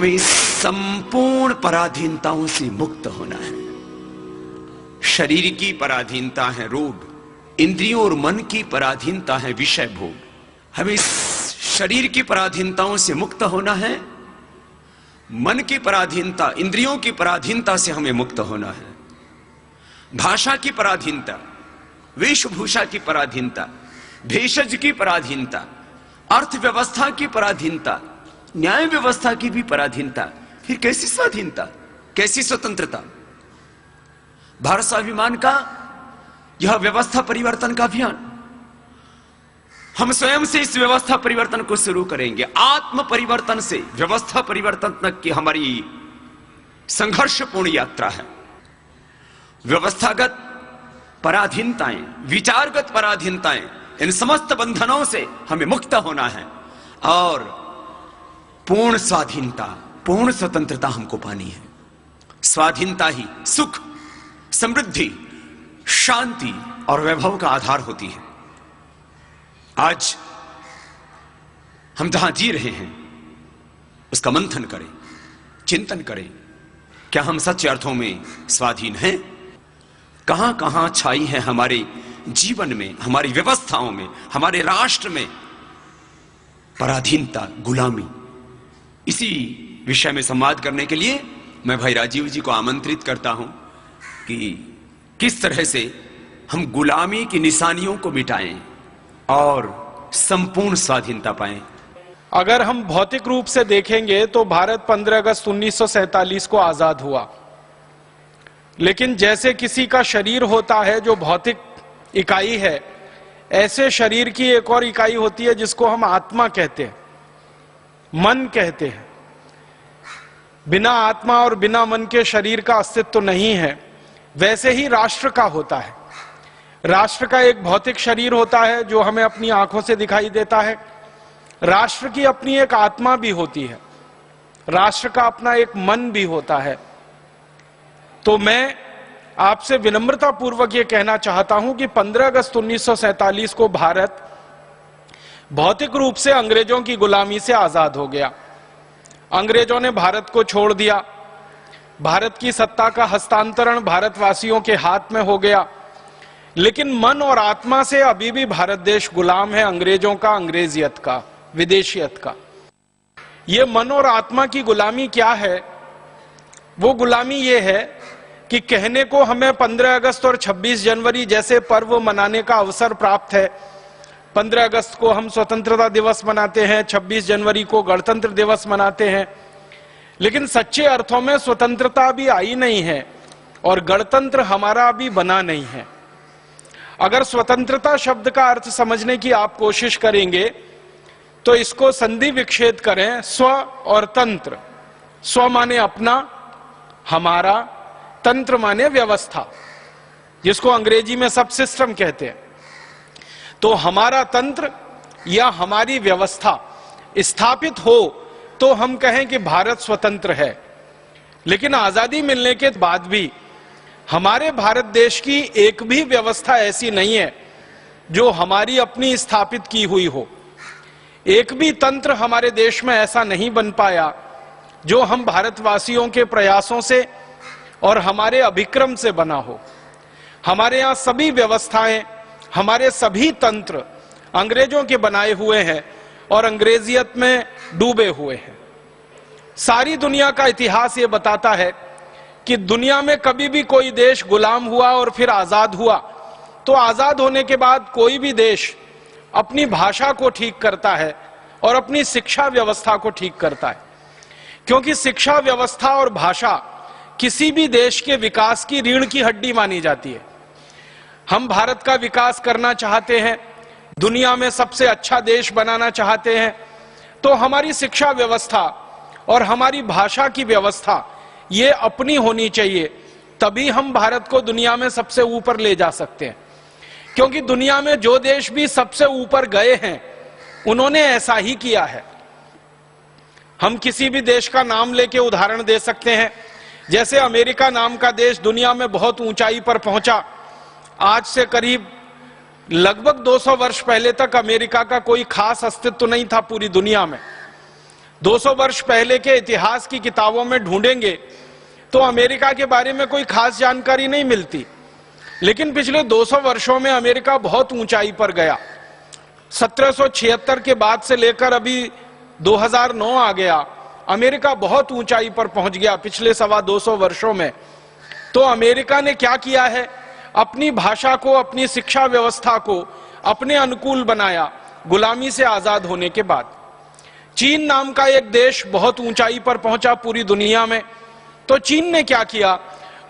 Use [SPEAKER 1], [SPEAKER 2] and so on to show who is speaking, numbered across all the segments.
[SPEAKER 1] हमें संपूर्ण पराधीनताओं से मुक्त होना है। शरीर की पराधीनता है रोग, इंद्रियों और मन की पराधीनता है विषय भोग। हमें शरीर की पराधीनताओं से मुक्त होना है, मन की पराधीनता, इंद्रियों की पराधीनता से हमें मुक्त होना है, भाषा की पराधीनता, वेशभूषा की पराधीनता, भेषज की पराधीनता, अर्थव्यवस्था की पराधीनता, न्याय व्यवस्था की भी पराधीनता। फिर कैसी स्वाधीनता, कैसी स्वतंत्रता? भारत स्वाभिमान का यह व्यवस्था परिवर्तन का अभियान, हम स्वयं से इस व्यवस्था परिवर्तन को शुरू करेंगे। आत्म परिवर्तन से व्यवस्था परिवर्तन तक की हमारी संघर्षपूर्ण यात्रा है। व्यवस्थागत पराधीनताएं, विचारगत पराधीनताएं, इन समस्त बंधनों से हमें मुक्त होना है और पूर्ण स्वाधीनता, पूर्ण स्वतंत्रता हमको पानी है। स्वाधीनता ही सुख, समृद्धि, शांति और वैभव का आधार होती है। आज हम जहां जी रहे हैं उसका मंथन करें, चिंतन करें। क्या हम सच्चे अर्थों में स्वाधीन हैं? कहां कहां छाई है हमारे जीवन में, हमारी व्यवस्थाओं में, हमारे राष्ट्र में पराधीनता, गुलामी? इसी विषय में संवाद करने के लिए मैं भाई राजीव जी को आमंत्रित करता हूं कि किस तरह से हम गुलामी की निशानियों को मिटाएं और संपूर्ण स्वाधीनता पाएं।
[SPEAKER 2] अगर हम भौतिक रूप से देखेंगे तो भारत 15 अगस्त 1947 को आजाद हुआ, लेकिन जैसे किसी का शरीर होता है जो भौतिक इकाई है, ऐसे शरीर की एक और इकाई होती है जिसको हम आत्मा कहते हैं, मन कहते हैं। बिना आत्मा और बिना मन के शरीर का अस्तित्व नहीं है। वैसे ही राष्ट्र का होता है। राष्ट्र का एक भौतिक शरीर होता है जो हमें अपनी आंखों से दिखाई देता है। राष्ट्र की अपनी एक आत्मा भी होती है, राष्ट्र का अपना एक मन भी होता है। तो मैं आपसे विनम्रता पूर्वक यह कहना चाहता हूं कि 15 अगस्त 1947 को भारत भौतिक रूप से अंग्रेजों की गुलामी से आजाद हो गया। अंग्रेजों ने भारत को छोड़ दिया। भारत की सत्ता का हस्तांतरण भारतवासियों के हाथ में हो गया, लेकिन मन और आत्मा से अभी भी भारत देश गुलाम है अंग्रेजों का, अंग्रेजियत का, विदेशियत का। ये मन और आत्मा की गुलामी क्या है? वो गुलामी ये है कि कहने को हमें 15 अगस्त और 26 जनवरी जैसे पर्व मनाने का अवसर प्राप्त है। 15 अगस्त को हम स्वतंत्रता दिवस मनाते हैं, 26 जनवरी को गणतंत्र दिवस मनाते हैं, लेकिन सच्चे अर्थों में स्वतंत्रता भी आई नहीं है और गणतंत्र हमारा अभी बना नहीं है। अगर स्वतंत्रता शब्द का अर्थ समझने की आप कोशिश करेंगे तो इसको संधि विच्छेद करें, स्व और तंत्र। स्व माने अपना, हमारा, तंत्र माने व्यवस्था, जिसको अंग्रेजी में सब सिस्टम कहते हैं। तो हमारा तंत्र या हमारी व्यवस्था स्थापित हो तो हम कहें कि भारत स्वतंत्र है। लेकिन आजादी मिलने के बाद भी हमारे भारत देश की एक भी व्यवस्था ऐसी नहीं है जो हमारी अपनी स्थापित की हुई हो। एक भी तंत्र हमारे देश में ऐसा नहीं बन पाया जो हम भारतवासियों के प्रयासों से और हमारे अभिक्रम से बना हो। हमारे यहाँ सभी व्यवस्थाएं, हमारे सभी तंत्र अंग्रेजों के बनाए हुए हैं और अंग्रेजियत में डूबे हुए हैं। सारी दुनिया का इतिहास ये बताता है कि दुनिया में कभी भी कोई देश गुलाम हुआ और फिर आजाद हुआ तो आजाद होने के बाद कोई भी देश अपनी भाषा को ठीक करता है और अपनी शिक्षा व्यवस्था को ठीक करता है, क्योंकि शिक्षा व्यवस्था और भाषा किसी भी देश के विकास की रीढ़ की हड्डी मानी जाती है। हम भारत का विकास करना चाहते हैं, दुनिया में सबसे अच्छा देश बनाना चाहते हैं, तो हमारी शिक्षा व्यवस्था और हमारी भाषा की व्यवस्था ये अपनी होनी चाहिए, तभी हम भारत को दुनिया में सबसे ऊपर ले जा सकते हैं। क्योंकि दुनिया में जो देश भी सबसे ऊपर गए हैं उन्होंने ऐसा ही किया है। हम किसी भी देश का नाम लेके उदाहरण दे सकते हैं। जैसे अमेरिका नाम का देश दुनिया में बहुत ऊंचाई पर पहुंचा। आज से करीब लगभग 200 वर्ष पहले तक अमेरिका का कोई खास अस्तित्व नहीं था पूरी दुनिया में। 200 वर्ष पहले के इतिहास की किताबों में ढूंढेंगे तो अमेरिका के बारे में कोई खास जानकारी नहीं मिलती, लेकिन पिछले 200 वर्षों में अमेरिका बहुत ऊंचाई पर गया। 1776 के बाद से लेकर अभी 2009 आ गया, अमेरिका बहुत ऊंचाई पर पहुंच गया पिछले 225 वर्षों में। तो अमेरिका ने क्या किया है, अपनी भाषा को, अपनी शिक्षा व्यवस्था को अपने अनुकूल बनाया गुलामी से आजाद होने के बाद। चीन नाम का एक देश बहुत ऊंचाई पर पहुंचा पूरी दुनिया में। तो चीन ने क्या किया,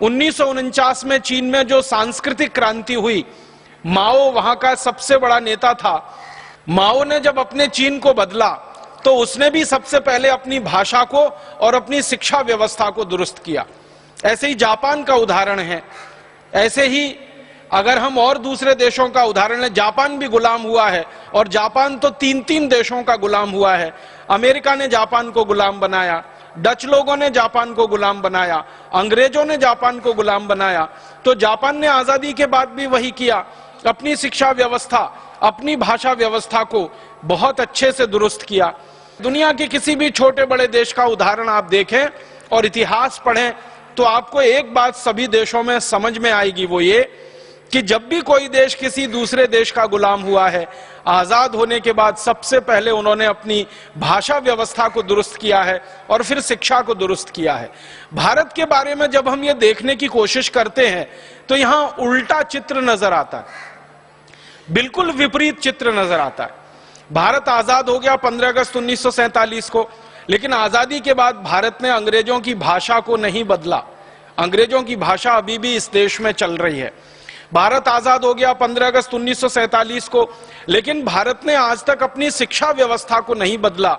[SPEAKER 2] 1949 में चीन में जो सांस्कृतिक क्रांति हुई, माओ वहां का सबसे बड़ा नेता था। माओ ने जब अपने चीन को बदला तो उसने भी सबसे पहले अपनी भाषा को और अपनी शिक्षा व्यवस्था को दुरुस्त किया। ऐसे ही जापान का उदाहरण है। ऐसे ही अगर हम और दूसरे देशों का उदाहरण लें, जापान भी गुलाम हुआ है, और जापान तो 3 देशों का गुलाम हुआ है। अमेरिका ने जापान को गुलाम बनाया, डच लोगों ने जापान को गुलाम बनाया, अंग्रेजों ने जापान को गुलाम बनाया। तो जापान ने आजादी के बाद भी वही किया, अपनी शिक्षा व्यवस्था, अपनी भाषा व्यवस्था को बहुत अच्छे से दुरुस्त किया। दुनिया के किसी भी छोटे बड़े देश का उदाहरण आप देखें और इतिहास पढ़ें तो आपको एक बात सभी देशों में समझ में आएगी, वो ये कि जब भी कोई देश किसी दूसरे देश का गुलाम हुआ है, आजाद होने के बाद सबसे पहले उन्होंने अपनी भाषा व्यवस्था को दुरुस्त किया है और फिर शिक्षा को दुरुस्त किया है। भारत के बारे में जब हम ये देखने की कोशिश करते हैं तो यहां उल्टा चित्र नजर आता है, बिल्कुल विपरीत चित्र नजर आता है। भारत आजाद हो गया 15 अगस्त 1947 को, लेकिन आजादी के बाद भारत ने अंग्रेजों की भाषा को नहीं बदला। अंग्रेजों की भाषा अभी भी इस देश में चल रही है। भारत आजाद हो गया 15 अगस्त 1947 को, लेकिन भारत ने आज तक अपनी शिक्षा व्यवस्था को नहीं बदला।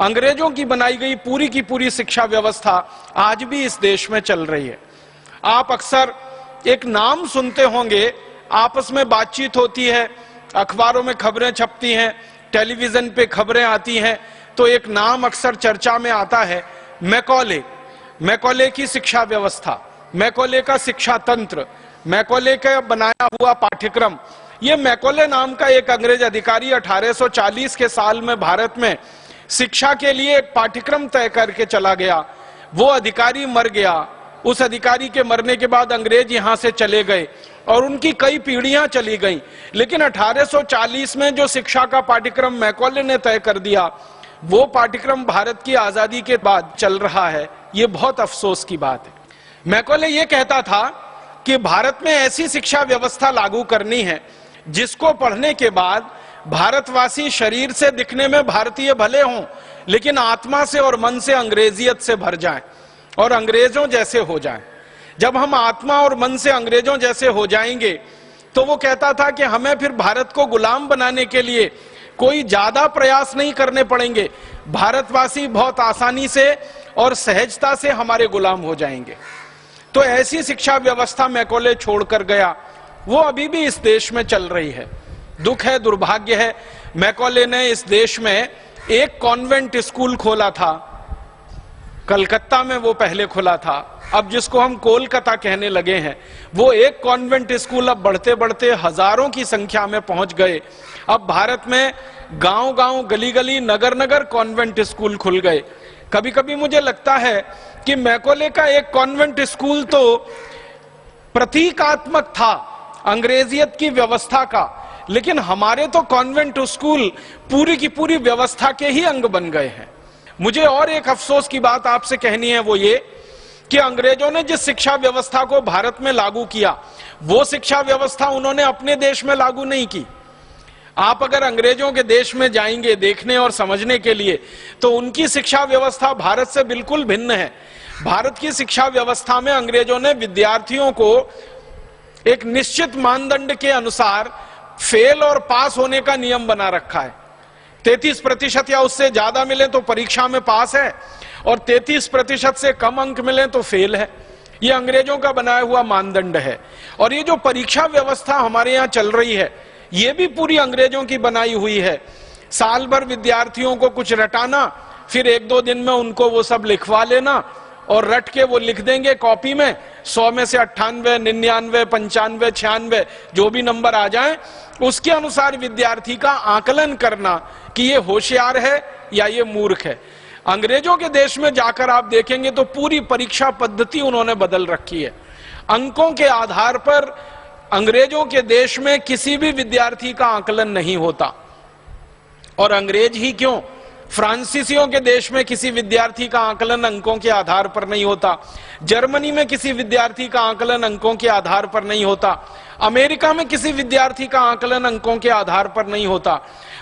[SPEAKER 2] अंग्रेजों की बनाई गई पूरी की पूरी शिक्षा व्यवस्था आज भी इस देश में चल रही है। आप अक्सर एक नाम सुनते होंगे, आपस में बातचीत होती है, अखबारों में खबरें छपती हैं, टेलीविजन पे खबरें आती हैं, तो एक नाम अक्सर चर्चा में आता है, मैकॉले। मैकॉले की शिक्षा व्यवस्था, मैकॉले का शिक्षा तंत्र, मैकॉले का बनाया हुआ पाठ्यक्रम। ये मैकॉले नाम का एक अंग्रेज अधिकारी 1840 के साल में भारत में शिक्षा के लिए एक पाठ्यक्रम तय करके चला गया। वो अधिकारी मर गया। उस अधिकारी के मरने के बाद अंग्रेज यहां से चले गए और उनकी कई पीढ़ियां चली गईं। लेकिन 1840 में जो शिक्षा का पाठ्यक्रम मैकॉले ने तय कर दिया, वो पाठ्यक्रम भारत की आजादी के बाद चल रहा है। ये बहुत अफसोस की बात है। मैकॉले ये कहता था कि भारत में ऐसी शिक्षा व्यवस्था लागू करनी है जिसको पढ़ने के बाद भारतवासी शरीर से दिखने में भारतीय भले हों, लेकिन आत्मा से और मन से अंग्रेजियत से भर जाएं और अंग्रेजों जैसे हो जाएं। जब हम आत्मा और मन से अंग्रेजों जैसे हो जाएंगे तो वो कहता था कि हमें फिर भारत को गुलाम बनाने के लिए कोई ज्यादा प्रयास नहीं करने पड़ेंगे। भारतवासी बहुत आसानी से और सहजता से हमारे गुलाम हो जाएंगे। तो ऐसी शिक्षा व्यवस्था मैकॉले छोड़कर गया, वो अभी भी इस देश में चल रही है। दुख है, दुर्भाग्य है, मैकॉले ने इस देश में एक कॉन्वेंट स्कूल खोला था। कलकत्ता में वो पहले खुला था, अब जिसको हम कोलकाता कहने लगे हैं। वो एक कॉन्वेंट स्कूल अब बढ़ते बढ़ते हजारों की संख्या में पहुंच गए। अब भारत में गांव-गांव, गली-गली, नगर-नगर कॉन्वेंट स्कूल खुल गए। कभी कभी मुझे लगता है कि मैकॉले का एक कॉन्वेंट स्कूल तो प्रतीकात्मक था अंग्रेजियत की व्यवस्था का, लेकिन हमारे तो कॉन्वेंट स्कूल पूरी की पूरी व्यवस्था के ही अंग बन गए हैं। मुझे और एक अफसोस की बात आपसे कहनी है, वो ये कि अंग्रेजों ने जिस शिक्षा व्यवस्था को भारत में लागू किया, वो शिक्षा व्यवस्था उन्होंने अपने देश में लागू नहीं की। आप अगर अंग्रेजों के देश में जाएंगे देखने और समझने के लिए, तो उनकी शिक्षा व्यवस्था भारत से बिल्कुल भिन्न है। भारत की शिक्षा व्यवस्था में अंग्रेजों ने विद्यार्थियों को एक निश्चित मानदंड के अनुसार फेल और पास होने का नियम बना रखा है। 33% या उससे ज्यादा मिले तो परीक्षा में पास है, और 33% से कम अंक मिले तो फेल है। ये अंग्रेजों का बनाया हुआ मानदंड है। और ये जो परीक्षा व्यवस्था हमारे यहाँ चल रही है, ये भी पूरी अंग्रेजों की बनाई हुई है। साल भर विद्यार्थियों को कुछ रटाना, फिर 1-2 दिन में उनको वो सब लिखवा लेना, और रट के वो लिख देंगे कॉपी में। 100 में से 98, 99, 95, 96 जो भी नंबर आ जाएं, उसके अनुसार विद्यार्थी का आकलन करना कि ये होशियार है या ये मूर्ख है। अंग्रेजों के देश में जाकर आप देखेंगे तो पूरी परीक्षा पद्धति उन्होंने बदल रखी है। अंकों के आधार पर अंग्रेजों के देश में किसी भी विद्यार्थी का आकलन नहीं होता। और अंग्रेज ही क्यों, फ्रांसीसियों के देश में किसी विद्यार्थी का आकलन अंकों के आधार पर नहीं होता, जर्मनी में किसी विद्यार्थी का आकलन अंकों के आधार पर नहीं होता, अमेरिका में किसी विद्यार्थी का आकलन अंकों के आधार पर नहीं होता।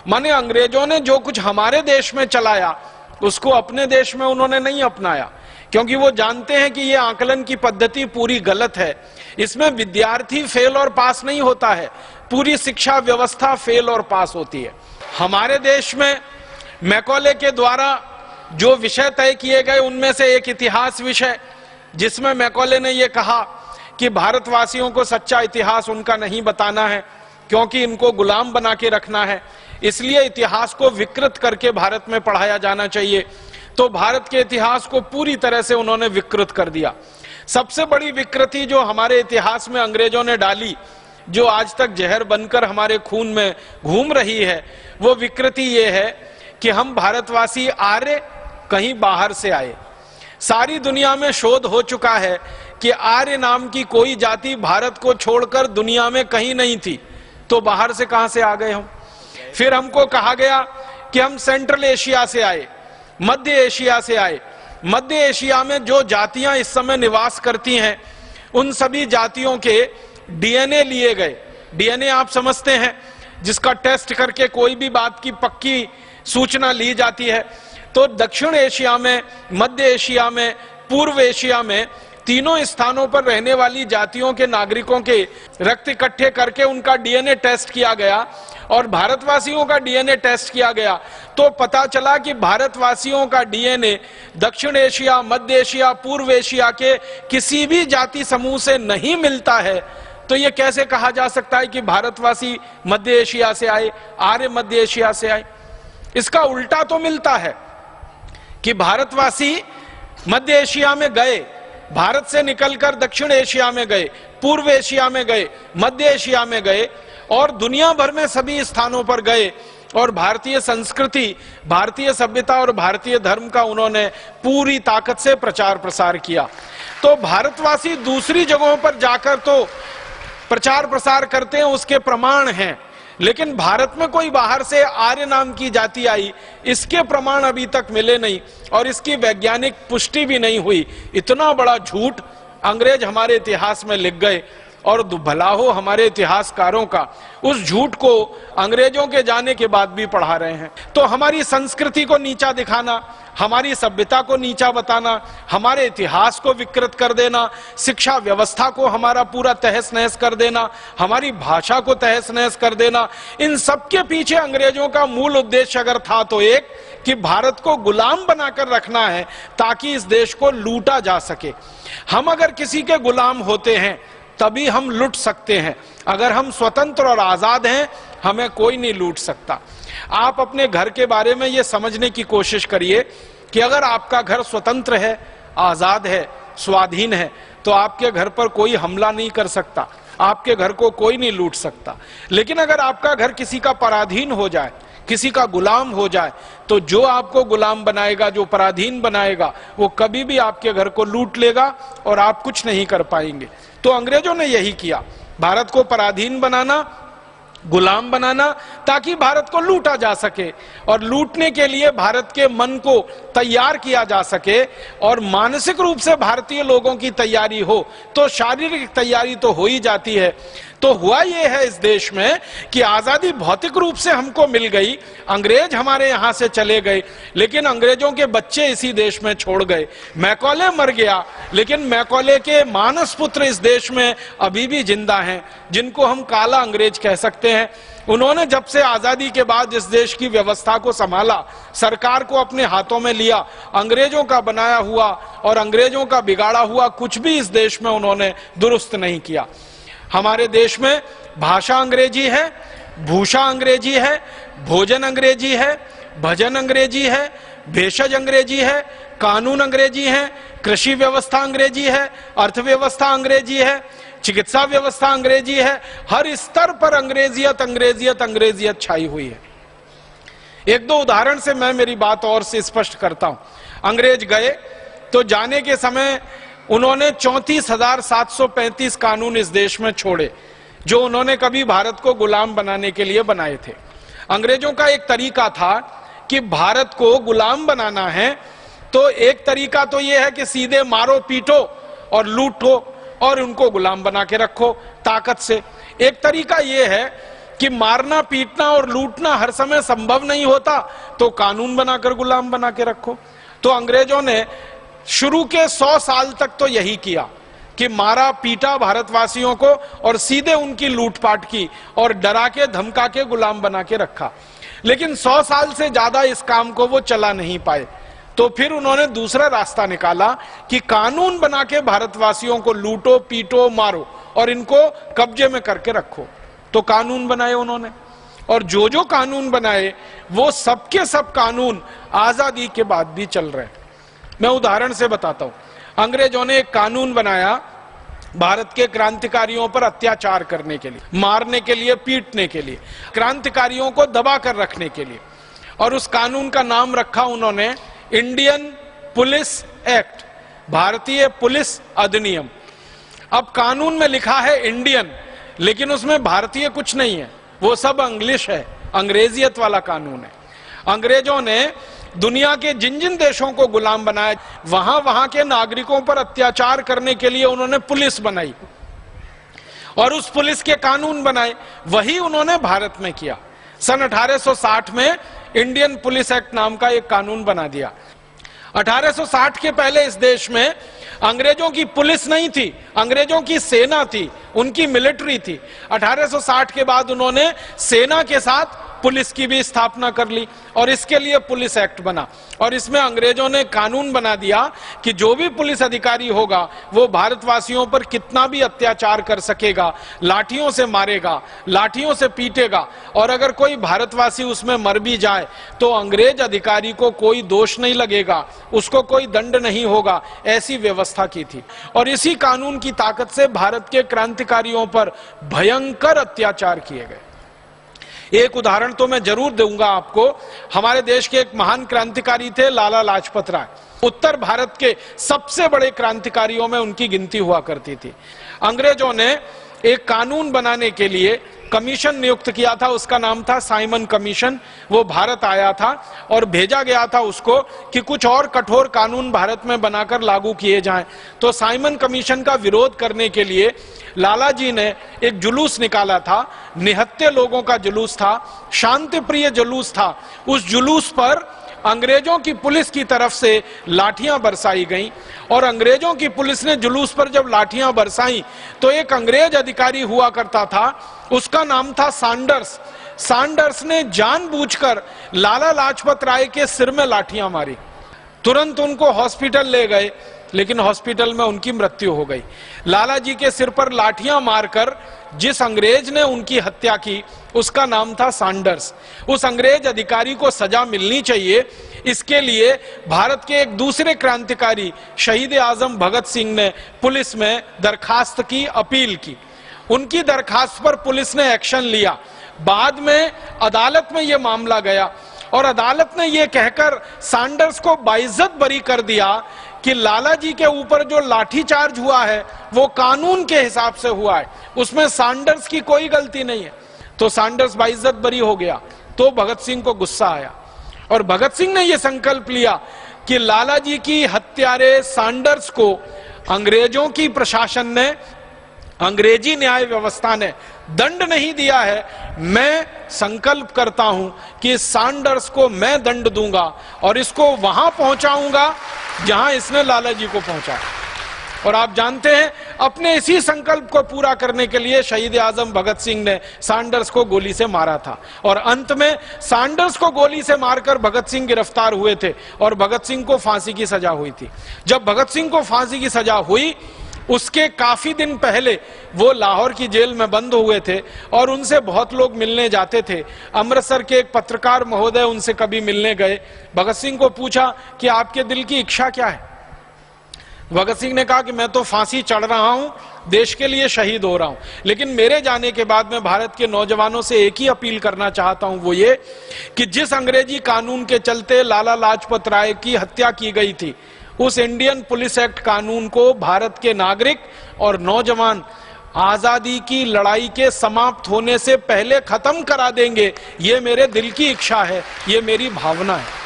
[SPEAKER 2] माने अंग्रेजों ने जो कुछ हमारे देश में चलाया उसको अपने देश में उन्होंने नहीं अपनाया, क्योंकि वो जानते हैं कि ये आकलन की पद्धति पूरी गलत है। इसमें विद्यार्थी फेल और पास नहीं होता है, पूरी शिक्षा व्यवस्था फेल और पास होती है। हमारे देश में मैकॉले के द्वारा जो विषय तय किए गए उनमें से एक इतिहास विषय, जिसमें मैकॉले ने यह कहा कि भारतवासियों को सच्चा इतिहास उनका नहीं बताना है, क्योंकि इनको गुलाम बना के रखना है, इसलिए इतिहास को विकृत करके भारत में पढ़ाया जाना चाहिए। तो भारत के इतिहास को पूरी तरह से उन्होंने विकृत कर दिया। सबसे बड़ी विकृति जो हमारे इतिहास में अंग्रेजों ने डाली, जो आज तक जहर बनकर हमारे खून में घूम रही है, वो विकृति ये है कि हम भारतवासी आर्य कहीं बाहर से आए। सारी दुनिया में शोध हो चुका है कि आर्य नाम की कोई जाति भारत को छोड़कर दुनिया में कहीं नहीं थी, तो बाहर से कहां से आ गए हम। फिर हमको कहा गया कि हम सेंट्रल एशिया से आए, मध्य एशिया से आए। मध्य एशिया में जो जातियां इस समय निवास करती हैं उन सभी जातियों के डीएनए लिए गए। डीएनए आप समझते हैं, जिसका टेस्ट करके कोई भी बात की पक्की सूचना ली जाती है। तो दक्षिण एशिया में, मध्य एशिया में, पूर्व एशिया में, तीनों स्थानों पर रहने वाली जातियों के नागरिकों के रक्त इकट्ठे करके उनका डीएनए टेस्ट किया गया और भारतवासियों का डीएनए टेस्ट किया गया। तो पता चला कि भारतवासियों का डीएनए दक्षिण एशिया, मध्य एशिया, पूर्व एशिया के किसी भी जाति समूह से नहीं मिलता है। तो ये कैसे कहा जा सकता है कि भारतवासी मध्य एशिया से आए, आर्य मध्य एशिया से आए। इसका उल्टा तो मिलता है कि भारतवासी मध्य एशिया में गए, भारत से निकलकर दक्षिण एशिया में गए, पूर्व एशिया में गए, मध्य एशिया में गए और दुनिया भर में सभी स्थानों पर गए और भारतीय संस्कृति, भारतीय सभ्यता और भारतीय धर्म का उन्होंने पूरी ताकत से प्रचार प्रसार किया। तो भारतवासी दूसरी जगहों पर जाकर तो प्रचार प्रसार करते हैं, उसके प्रमाण हैं, लेकिन भारत में कोई बाहर से आर्य नाम की जाति आई, इसके प्रमाण अभी तक मिले नहीं और इसकी वैज्ञानिक पुष्टि भी नहीं हुई। इतना बड़ा झूठ अंग्रेज हमारे इतिहास में लिख गए और भला हो हमारे इतिहासकारों का उस झूठ को अंग्रेजों के जाने के बाद भी पढ़ा रहे हैं। तो हमारी संस्कृति को नीचा दिखाना, हमारी सभ्यता को नीचा बताना, हमारे इतिहास को विकृत कर देना, शिक्षा व्यवस्था को हमारा पूरा तहस नहस कर देना, हमारी भाषा को तहस नहस कर देना, इन सब के पीछे अंग्रेजों का मूल उद्देश्य अगर था तो एक कि भारत को गुलाम बनाकर रखना है ताकि इस देश को लूटा जा सके। हम अगर किसी के गुलाम होते हैं तभी हम लूट सकते हैं। अगर हम स्वतंत्र और आजाद हैं हमें कोई नहीं लूट सकता। आप अपने घर के बारे में यह समझने की कोशिश करिए कि अगर आपका घर स्वतंत्र है, आजाद है, स्वाधीन है, तो आपके घर पर कोई हमला नहीं कर सकता, आपके घर को कोई नहीं लूट सकता। लेकिन अगर आपका घर किसी का पराधीन हो जाए, किसी का गुलाम हो जाए, तो जो आपको गुलाम बनाएगा, जो पराधीन बनाएगा, वो कभी भी आपके घर को लूट लेगा और आप कुछ नहीं कर पाएंगे। तो अंग्रेजों ने यही किया, भारत को पराधीन बनाना, गुलाम बनाना, ताकि भारत को लूटा जा सके और लूटने के लिए भारत के मन को तैयार किया जा सके और मानसिक रूप से भारतीय लोगों की तैयारी हो, तो शारीरिक तैयारी तो हो ही जाती है। तो हुआ ये है इस देश में कि आजादी भौतिक रूप से हमको मिल गई, अंग्रेज हमारे यहां से चले गए, लेकिन अंग्रेजों के बच्चे इसी देश में छोड़ गए। मैकॉले मर गया, लेकिन मैकॉले के मानस पुत्र इस देश में अभी भी जिंदा हैं, जिनको हम काला अंग्रेज कह सकते हैं। उन्होंने जब से आजादी के बाद इस देश की व्यवस्था को संभाला, सरकार को अपने हाथों में लिया, अंग्रेजों का बनाया हुआ और अंग्रेजों का बिगाड़ा हुआ कुछ भी इस देश में उन्होंने दुरुस्त नहीं किया। हमारे देश में भाषा अंग्रेजी है, भूषा अंग्रेजी है, भोजन अंग्रेजी है, भजन अंग्रेजी है, भेषज अंग्रेजी है, कानून अंग्रेजी है, कृषि व्यवस्था अंग्रेजी है, अर्थव्यवस्था अंग्रेजी है, चिकित्सा व्यवस्था अंग्रेजी है। हर स्तर पर अंग्रेजियत अंग्रेजियत अंग्रेजियत छाई हुई है। एक दो उदाहरण से मैं मेरी बात और से स्पष्ट करता हूं। अंग्रेज गए तो जाने के समय उन्होंने 34,735 कानून इस देश में छोड़े, जो उन्होंने कभी भारत को गुलाम बनाने के लिए बनाए थे। अंग्रेजों का एक तरीका था कि भारत को गुलाम बनाना है तो एक तरीका तो यह है कि सीधे मारो, पीटो और लूटो और उनको गुलाम बना के रखो ताकत से। एक तरीका यह है कि मारना, पीटना और लूटना हर समय संभव नहीं होता, तो कानून बनाकर गुलाम बना के रखो। तो अंग्रेजों ने शुरू के 100 साल तक तो यही किया कि मारा, पीटा भारतवासियों को और सीधे उनकी लूटपाट की और डरा के धमका के गुलाम बना के रखा। लेकिन 100 साल से ज्यादा इस काम को वो चला नहीं पाए, तो फिर उन्होंने दूसरा रास्ता निकाला कि कानून बना के भारतवासियों को लूटो, पीटो, मारो और इनको कब्जे में करके रखो। तो कानून बनाए उन्होंने, और जो जो कानून बनाए वो सबके सब कानून आजादी के बाद भी चल रहे हैं। मैं उदाहरण से बताता हूं। अंग्रेजों ने एक कानून बनाया भारत के क्रांतिकारियों पर अत्याचार करने के लिए, मारने के लिए, पीटने के लिए, क्रांतिकारियों को दबा कर रखने के लिए, और उस कानून का नाम रखा उन्होंने इंडियन पुलिस एक्ट, भारतीय पुलिस अधिनियम। अब कानून में लिखा है इंडियन, लेकिन उसमें भारतीय कुछ नहीं है, वो सब इंग्लिश है, अंग्रेजियत वाला कानून है। अंग्रेजों ने दुनिया के जिन जिन देशों को गुलाम बनाया, वहां के नागरिकों पर अत्याचार करने के लिए उन्होंने पुलिस बनाई और उस पुलिस के कानून बनाए। वही उन्होंने भारत में किया। सन 1860 में इंडियन पुलिस एक्ट नाम का एक कानून बना दिया। 1860 के पहले इस देश में अंग्रेजों की पुलिस नहीं थी, अंग्रेजों की सेना थी, उनकी मिलिट्री थी। 1860 के बाद उन्होंने सेना के साथ पुलिस की भी स्थापना कर ली और इसके लिए पुलिस एक्ट बना। और इसमें अंग्रेजों ने कानून बना दिया कि जो भी पुलिस अधिकारी होगा वो भारतवासियों पर कितना भी अत्याचार कर सकेगा, लाठियों से मारेगा, लाठियों से पीटेगा, और अगर कोई भारतवासी उसमें मर भी जाए तो अंग्रेज अधिकारी को कोई दोष नहीं लगेगा, उसको कोई दंड नहीं होगा। ऐसी व्यवस्था की थी और इसी कानून की ताकत से भारत के क्रांतिकारियों पर भयंकर अत्याचार किए गए। एक उदाहरण तो मैं जरूर दूंगा आपको। हमारे देश के एक महान क्रांतिकारी थे लाला लाजपत राय। उत्तर भारत के सबसे बड़े क्रांतिकारियों में उनकी गिनती हुआ करती थी। अंग्रेजों ने एक कानून बनाने के लिए कमीशन नियुक्त किया था, उसका नाम था साइमन कमीशन। वो भारत आया था और भेजा गया था उसको कि कुछ और कठोर कानून भारत में बनाकर लागू किए जाएं। तो साइमन कमीशन का विरोध करने के लिए लाला जी ने एक जुलूस निकाला था, निहत्थे लोगों का जुलूस था, शांति प्रिय जुलूस था। उस जुलूस पर अंग्रेजों की पुलिस की तरफ से लाठियां बरसाई गईं और अंग्रेजों की पुलिस ने जुलूस पर जब लाठियां बरसाई तो एक अंग्रेज अधिकारी हुआ करता था, उसका नाम था सैंडर्स। सैंडर्स ने जानबूझकर लाला लाजपत राय के सिर में लाठियां मारी। तुरंत उनको हॉस्पिटल ले गए, लेकिन हॉस्पिटल में उनकी मृत्यु हो गई। लाला जी के सिर पर लाठियां मारकर जिस अंग्रेज ने उनकी हत्या की उसका नाम था सैंडर्स। उस अंग्रेज अधिकारी को सजा मिलनी चाहिए, इसके लिए भारत के एक दूसरे क्रांतिकारी शहीद आजम भगत सिंह ने पुलिस में दरखास्त की, अपील की। उनकी दरखास्त पर पुलिस ने एक्शन लिया। बाद में अदालत में यह मामला गया और अदालत ने यह कहकर सैंडर्स को बाइज्जत बरी कर दिया कि लाला जी के ऊपर जो लाठीचार्ज हुआ है वो कानून के हिसाब से हुआ है, उसमें सैंडर्स की कोई गलती नहीं है। तो सैंडर्स बाइज्जत बरी हो गया। तो भगत सिंह को गुस्सा आया और भगत सिंह ने यह संकल्प लिया कि लाला जी की हत्यारे सैंडर्स को अंग्रेजों की प्रशासन ने, अंग्रेजी न्याय व्यवस्था ने दंड नहीं दिया है। मैं संकल्प करता हूं कि सैंडर्स को मैं दंड दूंगा और इसको वहां पहुंचाऊंगा जहां इसने लाला जी को पहुंचाया। और आप जानते हैं, अपने इसी संकल्प को पूरा करने के लिए शहीद आजम भगत सिंह ने सैंडर्स को गोली से मारा था और अंत में सैंडर्स को गोली से मारकर भगत सिंह गिरफ्तार हुए थे और भगत सिंह को फांसी की सजा हुई थी। जब भगत सिंह को फांसी की सजा हुई उसके काफी दिन पहले वो लाहौर की जेल में बंद हुए थे और उनसे बहुत लोग मिलने जाते थे। अमृतसर के एक पत्रकार महोदय उनसे कभी मिलने गए। भगत सिंह को पूछा कि आपके दिल की इच्छा क्या है? भगत सिंह ने कहा कि मैं तो फांसी चढ़ रहा हूं, देश के लिए शहीद हो रहा हूं, लेकिन मेरे जाने के बाद मैं भारत के नौजवानों से एक ही अपील करना चाहता हूं, वो ये कि जिस अंग्रेजी कानून के चलते लाला लाजपत राय की हत्या की गई थी, उस इंडियन पुलिस एक्ट कानून को भारत के नागरिक और नौजवान आजादी की लड़ाई के समाप्त होने से पहले खत्म करा देंगे। ये मेरे दिल की इच्छा है, ये मेरी भावना है।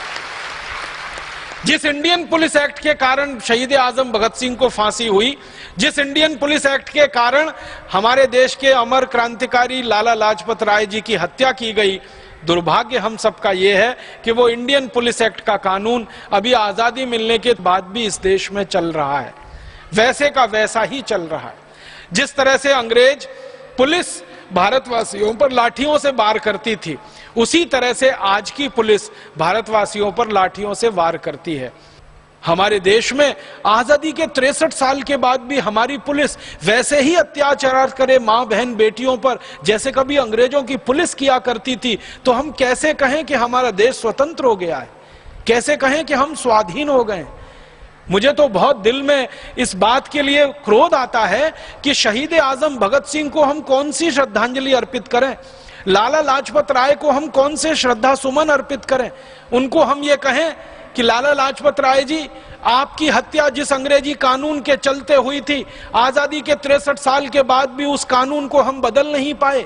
[SPEAKER 2] जिस इंडियन पुलिस एक्ट के कारण शहीद आजम भगत सिंह को फांसी हुई, जिस इंडियन पुलिस एक्ट के कारण हमारे देश के अमर क्रांतिकारी लाला लाजपत राय जी की हत्या की गई, दुर्भाग्य हम सबका यह है कि वो इंडियन पुलिस एक्ट का कानून अभी आजादी मिलने के बाद भी इस देश में चल रहा है, वैसे का वैसा ही चल रहा है। जिस तरह से अंग्रेज पुलिस भारतवासियों पर लाठियों से वार करती थी, उसी तरह से आज की पुलिस भारतवासियों पर लाठियों से वार करती है। हमारे देश में आजादी के 63 साल के बाद भी हमारी पुलिस वैसे ही अत्याचार करे मां बहन बेटियों पर जैसे कभी अंग्रेजों की पुलिस किया करती थी। तो हम कैसे कहें कि हमारा देश स्वतंत्र हो गया है, कैसे कहें कि हम स्वाधीन हो गए। मुझे तो बहुत दिल में इस बात के लिए क्रोध आता है कि शहीद आजम भगत सिंह को हम कौन सी श्रद्धांजलि अर्पित करें, लाला लाजपत राय को हम कौन से श्रद्धा सुमन अर्पित करें। उनको हम ये कहें कि लाला लाजपत राय जी, आपकी हत्या जिस अंग्रेजी कानून के चलते हुई थी, आजादी के 63 साल के बाद भी उस कानून को हम बदल नहीं पाए।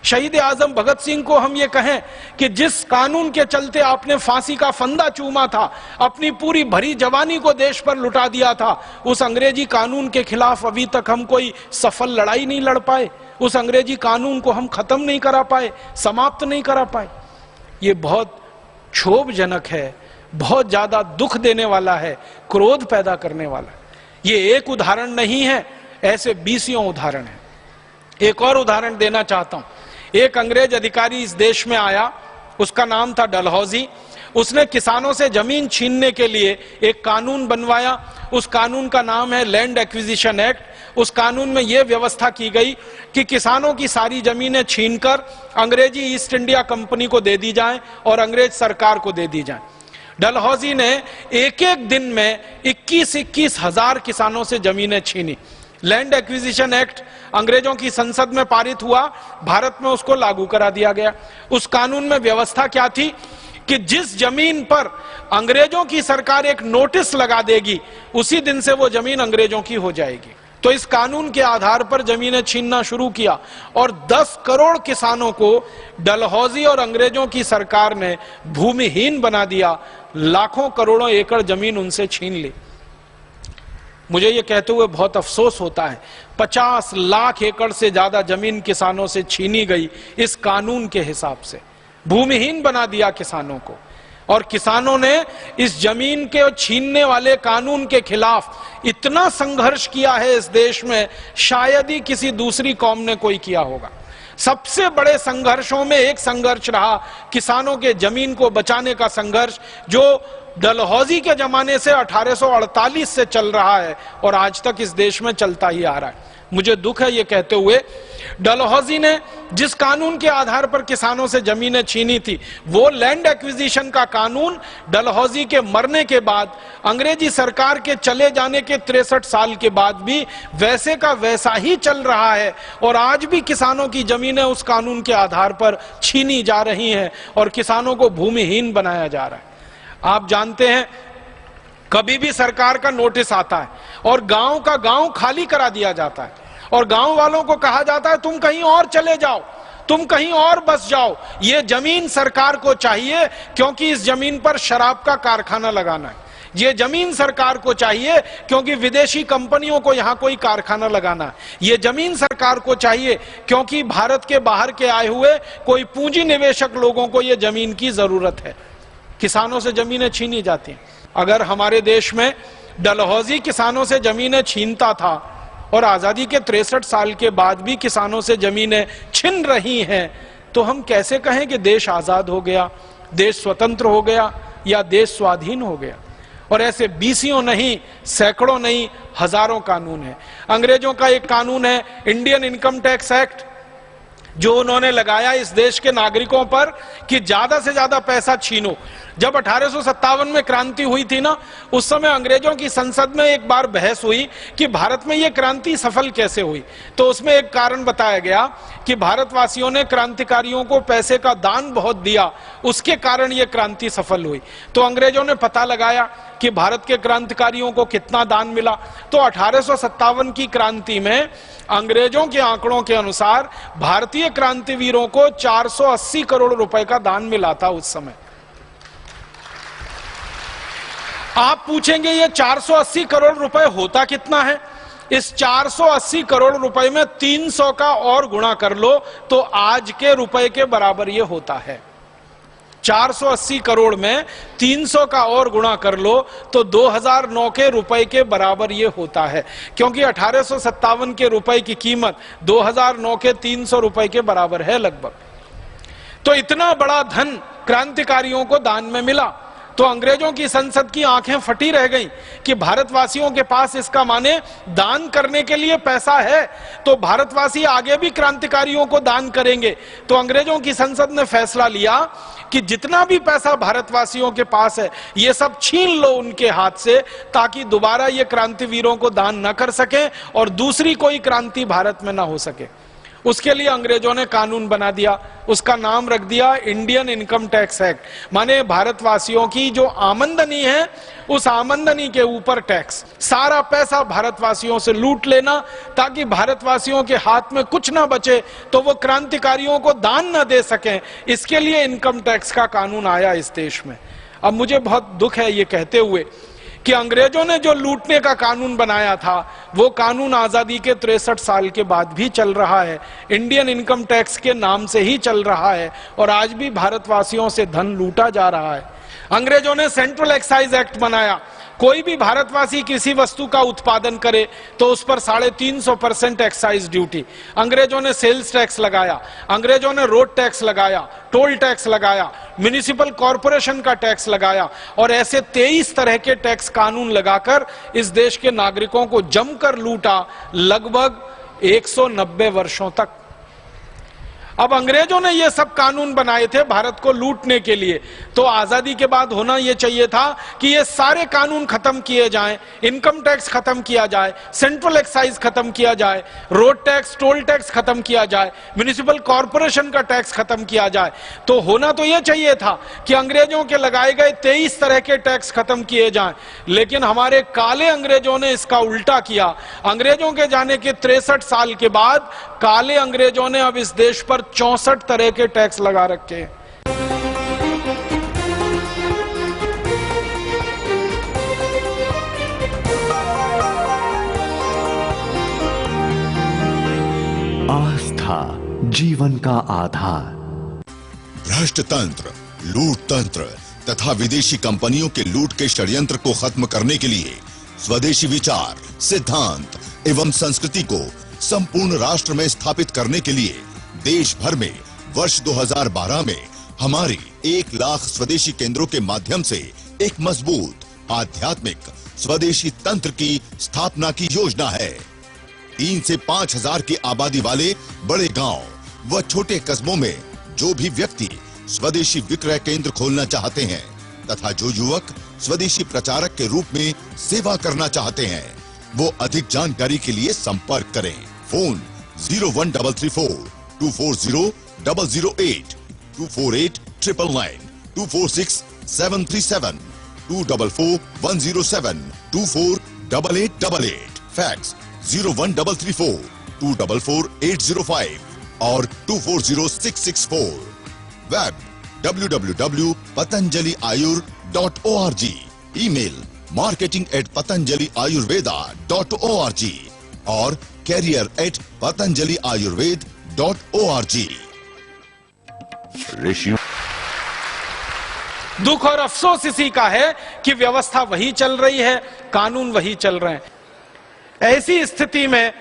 [SPEAKER 2] शहीद आजम भगत सिंह को हम ये कहें कि जिस कानून के चलते आपने फांसी का फंदा चूमा था, अपनी पूरी भरी जवानी को देश पर लुटा दिया था, उस अंग्रेजी कानून के खिलाफ अभी तक हम कोई सफल लड़ाई नहीं लड़ पाए, उस अंग्रेजी कानून को हम खत्म नहीं करा पाए, समाप्त नहीं करा पाए। ये बहुत क्षोभजनक है, बहुत ज्यादा दुख देने वाला है, क्रोध पैदा करने वाला है। ये एक उदाहरण नहीं है, ऐसे 20 उदाहरण है। एक और उदाहरण देना चाहता हूं। एक अंग्रेज अधिकारी इस देश में आया, उसका नाम था डलहौजी। उसने किसानों से जमीन छीनने के लिए एक कानून बनवाया। उस कानून का नाम है लैंड एक्विजिशन एक्ट। उस कानून में यह व्यवस्था की गई कि किसानों की सारी जमीनें छीनकर अंग्रेजी ईस्ट इंडिया कंपनी को दे दी जाएं और अंग्रेज सरकार को दे दी जाएं। डलहौजी ने एक एक दिन में 21-21 हजार किसानों से जमीनें छीनी। लैंड एक्विजिशन एक्ट अंग्रेजों की संसद में पारित हुआ, भारत में उसको लागू करा दिया गया। उस कानून में व्यवस्था क्या थी कि जिस जमीन पर अंग्रेजों की सरकार एक नोटिस लगा देगी, उसी दिन से वो जमीन अंग्रेजों की हो जाएगी। तो इस कानून के आधार पर जमीनें छीनना शुरू किया और 10 करोड़ किसानों को डलहौजी और अंग्रेजों की सरकार ने भूमिहीन बना दिया। लाखों करोड़ों एकड़ जमीन उनसे छीन ली। मुझे ये कहते हुए बहुत अफसोस होता है, 50 लाख एकड़ से ज्यादा जमीन किसानों से छीनी गई इस कानून के हिसाब से, भूमिहीन बना दिया किसानों को। और किसानों ने इस जमीन के छीनने वाले कानून के खिलाफ इतना संघर्ष किया है इस देश में, शायद ही किसी दूसरी कौम ने कोई किया होगा। सबसे बड़े संघर्षों में एक संघर्ष रहा किसानों के जमीन को बचाने का संघर्ष, जो डलहौजी के जमाने से 1848 से चल रहा है और आज तक इस देश में चलता ही आ रहा है। मुझे दुख है ये कहते हुए, डलहौजी ने जिस कानून के आधार पर किसानों से जमीनें छीनी थी, वो लैंड एक्विजिशन का कानून डलहौजी के मरने के बाद, अंग्रेजी सरकार के चले जाने के 63 साल के बाद भी वैसे का वैसा ही चल रहा है और आज भी किसानों की जमीनें उस कानून के आधार पर छीनी जा रही हैं और किसानों को भूमिहीन बनाया जा रहा है। आप जानते हैं, कभी भी सरकार का नोटिस आता है और गांव का गांव खाली करा दिया जाता है और गांव वालों को कहा जाता है तुम कहीं और चले जाओ, तुम कहीं और बस जाओ, ये जमीन सरकार को चाहिए क्योंकि इस जमीन पर शराब का कारखाना लगाना है, ये जमीन सरकार को चाहिए क्योंकि विदेशी कंपनियों को यहां कोई कारखाना लगाना है, ये जमीन सरकार को चाहिए क्योंकि भारत के बाहर के आए हुए कोई पूंजी निवेशक लोगों को ये जमीन की जरूरत है। किसानों से जमीनें छीनी जाती हैं। अगर हमारे देश में डलहौजी किसानों से जमीनें छीनता था और आजादी के 63 साल के बाद भी किसानों से जमीनें छिन रही हैं, तो हम कैसे कहें कि देश आजाद हो गया, देश स्वतंत्र हो गया या देश स्वाधीन हो गया। और ऐसे 20 नहीं, सैकड़ों नहीं, हजारों कानून हैं। अंग्रेजों का एक कानून है इंडियन इनकम टैक्स एक्ट, जो उन्होंने लगाया इस देश के नागरिकों पर कि ज्यादा से ज्यादा पैसा छीनो, जब 1857 में क्रांति हुई थी ना, उस समय अंग्रेजों की संसद में एक बार बहस हुई कि भारत में यह क्रांति सफल कैसे हुई। तो उसमें एक कारण बताया गया कि भारतवासियों ने क्रांतिकारियों को पैसे का दान बहुत दिया, उसके कारण यह क्रांति सफल हुई। तो अंग्रेजों ने पता लगाया कि भारत के क्रांतिकारियों को कितना दान मिला। तो 1857 की क्रांति में अंग्रेजों के आंकड़ों के अनुसार भारतीय क्रांतिवीरों को 480 करोड़ रुपए का दान मिला था उस समय। आप पूछेंगे ये 480 करोड़ रुपए होता कितना है? इस 480 करोड़ रुपए में 300 का और गुणा कर लो तो आज के रुपए के बराबर ये होता है। 480 करोड़ में 300 का और गुणा कर लो तो 2009 के रुपए के बराबर ये होता है, क्योंकि 1857 के रुपए की कीमत 2009 के 300 रुपए के बराबर है लगभग। तो इतना बड़ा धन क्रांतिकारियों को दान में मिला। तो अंग्रेजों की संसद की आंखें फटी रह गईं कि भारतवासियों के पास इसका माने दान करने के लिए पैसा है, तो भारतवासी आगे भी क्रांतिकारियों को दान करेंगे। तो अंग्रेजों की संसद ने फैसला लिया कि जितना भी पैसा भारतवासियों के पास है ये सब छीन लो उनके हाथ से, ताकि दोबारा ये क्रांतिवीरों को दान न कर सके और दूसरी कोई क्रांति भारत में ना हो सके। उसके लिए अंग्रेजों ने कानून बना दिया, उसका नाम रख दिया इंडियन इनकम टैक्स एक्ट। माने भारतवासियों की जो आमदनी है उस आमदनी के ऊपर टैक्स, सारा पैसा भारतवासियों से लूट लेना ताकि भारतवासियों के हाथ में कुछ ना बचे तो वो क्रांतिकारियों को दान ना दे सकें। इसके लिए इनकम टैक्स का कानून आया इस देश में। अब मुझे बहुत दुख है ये कहते हुए कि अंग्रेजों ने जो लूटने का कानून बनाया था वो कानून आजादी के 63 साल के बाद भी चल रहा है, इंडियन इनकम टैक्स के नाम से ही चल रहा है और आज भी भारतवासियों से धन लूटा जा रहा है। अंग्रेजों ने सेंट्रल एक्साइज एक्ट बनाया, कोई भी भारतवासी किसी वस्तु का उत्पादन करे तो उस पर 350% एक्साइज ड्यूटी। अंग्रेजों ने सेल्स टैक्स लगाया, अंग्रेजों ने रोड टैक्स लगाया, टोल टैक्स लगाया, म्युनिसिपल कॉरपोरेशन का टैक्स लगाया और ऐसे 23 तरह के टैक्स कानून लगाकर इस देश के नागरिकों को जमकर लूटा लगभग 190 वर्षों तक। अब अंग्रेजों ने ये सब कानून बनाए थे भारत को लूटने के लिए, तो आजादी के बाद होना ये चाहिए था कि ये सारे कानून खत्म किए जाएं, इनकम टैक्स खत्म किया जाए, सेंट्रल एक्साइज खत्म किया जाए, रोड टैक्स टोल टैक्स खत्म किया जाए, म्युनिसिपल कॉरपोरेशन का टैक्स खत्म किया जाए। तो होना तो ये चाहिए था कि अंग्रेजों के लगाए गए 23 तरह के टैक्स खत्म किए जाएं, लेकिन हमारे काले अंग्रेजों ने इसका उल्टा किया। अंग्रेजों के जाने के 63 साल के बाद काले अंग्रेजों ने अब इस देश पर 64 तरह के टैक्स लगा रखे हैं।
[SPEAKER 3] आस्था जीवन का आधार।
[SPEAKER 4] भ्रष्ट तंत्र, लूट तंत्र तथा विदेशी कंपनियों के लूट के षड्यंत्र को खत्म करने के लिए स्वदेशी विचार, सिद्धांत एवं संस्कृति को संपूर्ण राष्ट्र में स्थापित करने के लिए देश भर में वर्ष 2012 में हमारी 1 लाख स्वदेशी केंद्रों के माध्यम से एक मजबूत आध्यात्मिक स्वदेशी तंत्र की स्थापना की योजना है। 3 से 5 हजार की आबादी वाले बड़े गांव व छोटे कस्बों में जो भी व्यक्ति स्वदेशी विक्रय केंद्र खोलना चाहते हैं तथा जो युवक स्वदेशी प्रचारक के रूप में सेवा करना चाहते हैं, वो अधिक जानकारी के लिए संपर्क करें। फोन 01334 240 008 248 999 246 737 244 107 24 8888। फैक्स 01334 244 805 और 240664। Web www.patanjaliayur.org। ईमेल marketing@patanjaliayurveda.org और career@patanjaliayurved.org।
[SPEAKER 2] दुख और अफसोस इसी का है कि व्यवस्था वही चल रही है, कानून वही चल रहे हैं। ऐसी स्थिति में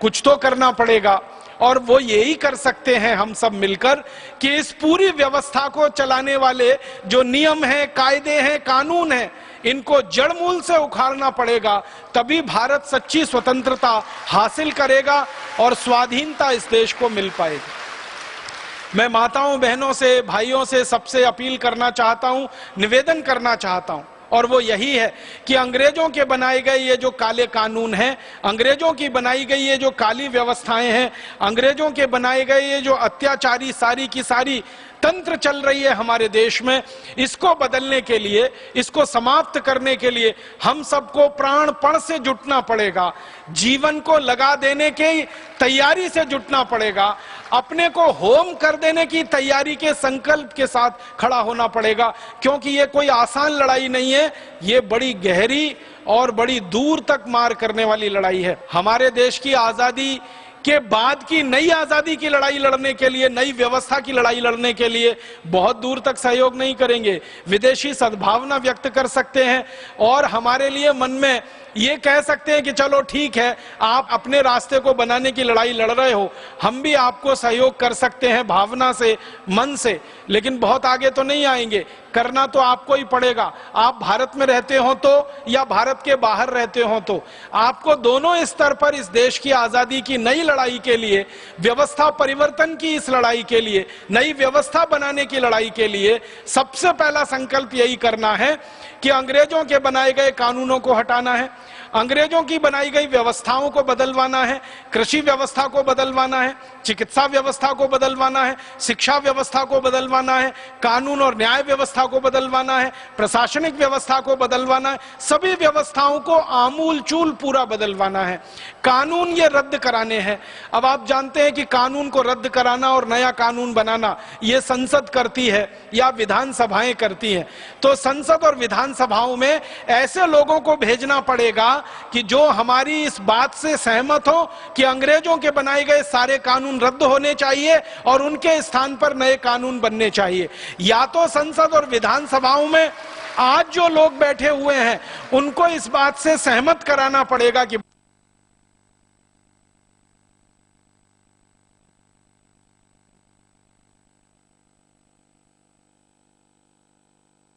[SPEAKER 2] कुछ तो करना पड़ेगा और वो यही कर सकते हैं हम सब मिलकर कि इस पूरी व्यवस्था को चलाने वाले जो नियम हैं, कायदे हैं, कानून हैं, इनको जड़मूल से उखाड़ना पड़ेगा। तभी भारत सच्ची स्वतंत्रता हासिल करेगा और स्वाधीनता इस देश को मिल पाएगी। मैं माताओं, बहनों से, भाइयों से, सबसे अपील करना चाहता हूं, निवेदन करना चाहता हूं, और वो यही है कि अंग्रेजों के बनाए गए ये जो काले कानून हैं, अंग्रेजों की बनाई गई ये जो काली व्यवस्थाएं हैं, अंग्रेजों के बनाए गए ये जो अत्याचारी सारी की सारी तंत्र चल रही है हमारे देश में, इसको बदलने के लिए, इसको समाप्त करने के लिए हम सबको प्राणपण से जुटना पड़ेगा, जीवन को लगा देने की तैयारी से जुटना पड़ेगा, अपने को होम कर देने की तैयारी के संकल्प के साथ खड़ा होना पड़ेगा, क्योंकि ये कोई आसान लड़ाई नहीं है, ये बड़ी गहरी और बड़ी दूर तक मार करने वाली लड़ाई है। हमारे देश की आजादी के बाद की नई आजादी की लड़ाई लड़ने के लिए, नई व्यवस्था की लड़ाई लड़ने के लिए बहुत दूर तक सहयोग नहीं करेंगे, विदेशी सद्भावना व्यक्त कर सकते हैं और हमारे लिए मन में ये कह सकते हैं कि चलो ठीक है, आप अपने रास्ते को बनाने की लड़ाई लड़ रहे हो, हम भी आपको सहयोग कर सकते हैं भावना से, मन से, लेकिन बहुत आगे तो नहीं आएंगे, करना तो आपको ही पड़ेगा। आप भारत में रहते हो तो या भारत के बाहर रहते हो तो आपको दोनों स्तर पर इस देश की आजादी की नई लड़ाई के लिए, व्यवस्था परिवर्तन की इस लड़ाई के लिए, नई व्यवस्था बनाने की लड़ाई के लिए सबसे पहला संकल्प यही करना है कि अंग्रेजों के बनाए गए कानूनों को हटाना है, अंग्रेजों की बनाई गई व्यवस्थाओं को बदलवाना है, कृषि व्यवस्था को बदलवाना है, चिकित्सा व्यवस्था को बदलवाना है, शिक्षा व्यवस्था को बदलवाना है, कानून और न्याय व्यवस्था को बदलवाना है, प्रशासनिक व्यवस्था को बदलवाना है, सभी व्यवस्थाओं को आमूल चूल पूरा बदलवाना है। कानून ये रद्द कराने हैं। अब आप जानते हैं कि कानून को रद्द कराना और नया कानून बनाना ये संसद करती है या विधानसभाएं करती हैं। तो संसद और विधानसभाओं में ऐसे लोगों को भेजना पड़ेगा कि जो हमारी इस बात से सहमत हो कि अंग्रेजों के बनाए गए सारे कानून रद्द होने चाहिए और उनके स्थान पर नए कानून बनने चाहिए। या तो संसद और विधानसभाओं में आज जो लोग बैठे हुए हैं उनको इस बात से सहमत कराना पड़ेगा कि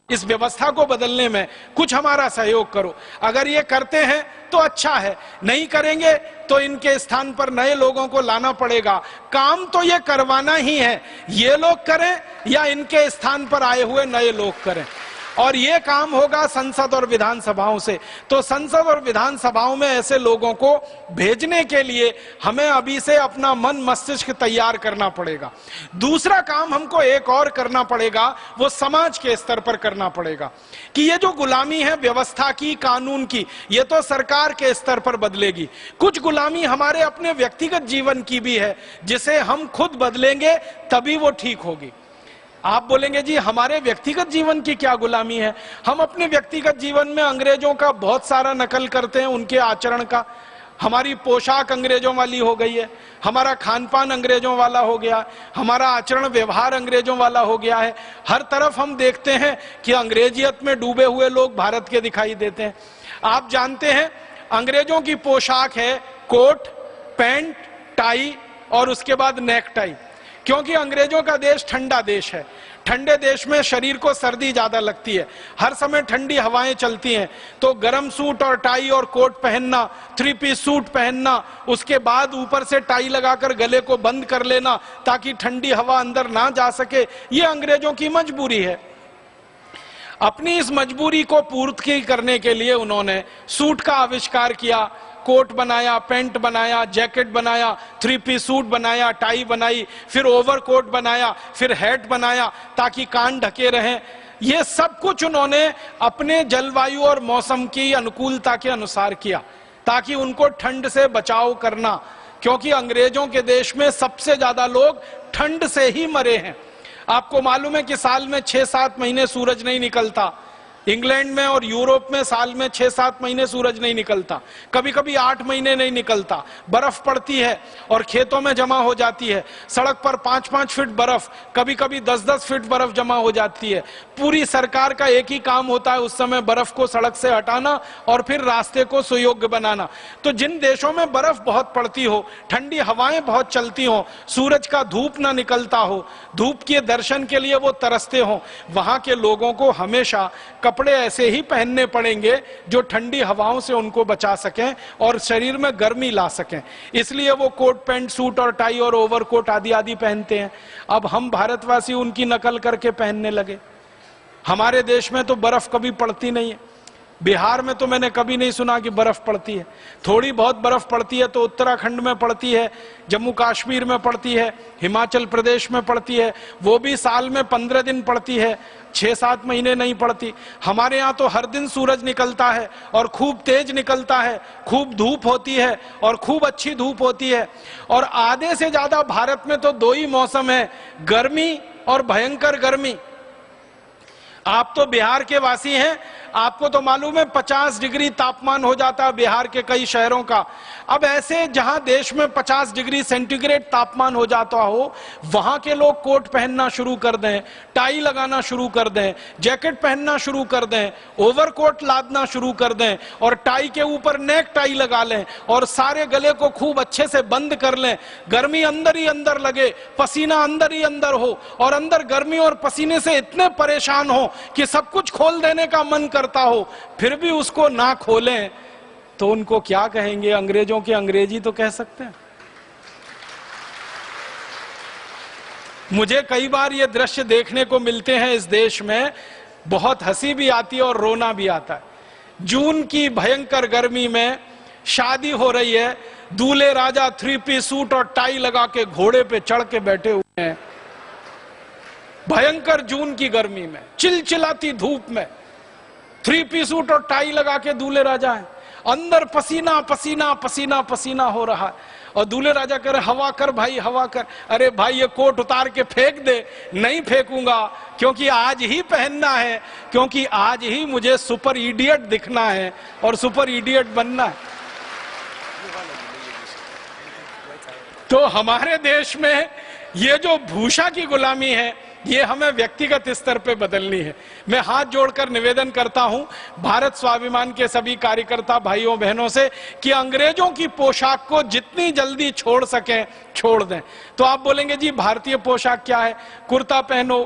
[SPEAKER 2] इस व्यवस्था को बदलने में कुछ हमारा सहयोग करो। अगर ये करते हैं तो अच्छा है, नहीं करेंगे तो इनके स्थान पर नए लोगों को लाना पड़ेगा। काम तो ये करवाना ही है, ये लोग करें या इनके स्थान पर आए हुए नए लोग करें, और ये काम होगा संसद और विधानसभाओं से। तो संसद और विधानसभाओं में ऐसे लोगों को भेजने के लिए हमें अभी से अपना मन मस्तिष्क तैयार करना पड़ेगा। दूसरा काम हमको एक और करना पड़ेगा, वो समाज के स्तर पर करना पड़ेगा कि ये जो गुलामी है व्यवस्था की, कानून की, ये तो सरकार के स्तर पर बदलेगी। कुछ गुलामी हमारे अपने व्यक्तिगत जीवन की भी है, जिसे हम खुद बदलेंगे तभी वो ठीक होगी। आप बोलेंगे जी हमारे व्यक्तिगत जीवन की क्या गुलामी है? हम अपने व्यक्तिगत जीवन में अंग्रेजों का बहुत सारा नकल करते हैं, उनके आचरण का। हमारी पोशाक अंग्रेजों वाली हो गई है, हमारा खान पान अंग्रेजों वाला हो गया, हमारा आचरण व्यवहार अंग्रेजों वाला हो गया है। हर तरफ हम देखते हैं कि अंग्रेजियत में डूबे हुए लोग भारत के दिखाई देते हैं। आप जानते हैं अंग्रेजों की पोशाक है कोट, पैंट, टाई और उसके बाद नेक टाई, क्योंकि अंग्रेजों का देश ठंडा देश है। ठंडे देश में शरीर को सर्दी ज्यादा लगती है, हर समय ठंडी हवाएं चलती हैं, तो गर्म सूट और टाई और कोट पहनना, 3 पीस सूट पहनना, उसके बाद ऊपर से टाई लगाकर गले को बंद कर लेना ताकि ठंडी हवा अंदर ना जा सके, ये अंग्रेजों की मजबूरी है। अपनी इस मजबूरी को पूर्ति करने के लिए उन्होंने सूट का आविष्कार किया, कोट बनाया, पैंट बनाया, जैकेट बनाया, 3 पीस सूट बनाया, टाई बनाई, फिर ओवरकोट बनाया, फिर हैट बनाया ताकि कान ढके रहें। ये सब कुछ उन्होंने अपने जलवायु और मौसम की अनुकूलता के अनुसार किया ताकि उनको ठंड से बचाव करना, क्योंकि अंग्रेजों के देश में सबसे ज्यादा लोग ठंड से ही मरे हैं। आपको मालूम है कि साल में 6-7 महीने सूरज नहीं निकलता। इंग्लैंड में और यूरोप में साल में 6-7 महीने सूरज नहीं निकलता, कभी कभी 8 महीने नहीं निकलता। बर्फ पड़ती है और खेतों में जमा हो जाती है, सड़क पर 5-5 फीट बर्फ, कभी कभी 10-10 फीट बर्फ जमा हो जाती है। पूरी सरकार का एक ही काम होता है उस समय बर्फ को सड़क से हटाना और फिर रास्ते को सुयोग्य बनाना। तो जिन देशों में बर्फ बहुत पड़ती हो, ठंडी हवाएं बहुत चलती हो, सूरज का धूप ना निकलता हो, धूप के दर्शन के लिए वो तरसते हो, वहां के लोगों को हमेशा कपड़े ऐसे ही पहनने पड़ेंगे जो ठंडी हवाओं से उनको बचा सकें और शरीर में गर्मी ला सकें। इसलिए वो कोट पैंट सूट और टाई और ओवरकोट आदि आदि पहनते हैं। अब हम भारतवासी उनकी नकल करके पहनने लगे। हमारे देश में तो बर्फ कभी पड़ती नहीं है। बिहार में तो मैंने कभी नहीं सुना कि बर्फ पड़ती है। थोड़ी बहुत बर्फ पड़ती है तो उत्तराखंड में पड़ती है, जम्मू कश्मीर में पड़ती है, हिमाचल प्रदेश में पड़ती है, वो भी साल में 15 दिन पड़ती है, 6-7 महीने नहीं पड़ती। हमारे यहाँ तो हर दिन सूरज निकलता है और खूब तेज निकलता है, खूब धूप होती है और खूब अच्छी धूप होती है। और आधे से ज्यादा भारत में तो 2 ही मौसम है, गर्मी और भयंकर गर्मी। आप तो बिहार के वासी हैं, आपको तो मालूम है 50 डिग्री तापमान हो जाता है बिहार के कई शहरों का। अब ऐसे जहां देश में 50 डिग्री सेंटीग्रेड तापमान हो जाता हो, वहां के लोग कोट पहनना शुरू कर दें, टाई लगाना शुरू कर दें, जैकेट पहनना शुरू कर दें, ओवरकोट लादना शुरू कर दें और टाई के ऊपर नेक टाई लगा लें और सारे गले को खूब अच्छे से बंद कर लें। गर्मी अंदर ही अंदर लगे, पसीना अंदर ही अंदर हो और अंदर गर्मी और पसीने से इतने परेशान हो कि सब कुछ खोल देने का मन करता हो, फिर भी उसको ना खोलें तो उनको क्या कहेंगे? अंग्रेजों की अंग्रेजी तो कह सकते हैं। मुझे कई बार ये दृश्य देखने को मिलते हैं इस देश में, बहुत हंसी भी आती है और रोना भी आता है। जून की भयंकर गर्मी में शादी हो रही है, दूल्हे राजा 3 पीस सूट और टाई लगा के घोड़े पे चढ़ के बैठे हुए हैं। भयंकर जून की गर्मी में, चिलचिलाती धूप में 3 पीस सूट और टाई लगा के दूल्हे राजा हैं। अंदर पसीना पसीना पसीना पसीना हो रहा है और दूल्हे राजा कह रहे हवा कर भाई, हवा कर। अरे भाई ये कोट उतार के फेंक दे। नहीं फेंकूंगा, क्योंकि आज ही पहनना है, क्योंकि आज ही मुझे सुपर इडियट दिखना है और सुपर इडियट बनना है। तो हमारे देश में ये जो भूषा की गुलामी है, ये हमें व्यक्तिगत स्तर पे बदलनी है। मैं हाथ जोड़कर निवेदन करता हूं भारत स्वाभिमान के सभी कार्यकर्ता भाइयों बहनों से कि अंग्रेजों की पोशाक को जितनी जल्दी छोड़ सकें छोड़ दें। तो आप बोलेंगे जी भारतीय पोशाक क्या है? कुर्ता पहनो,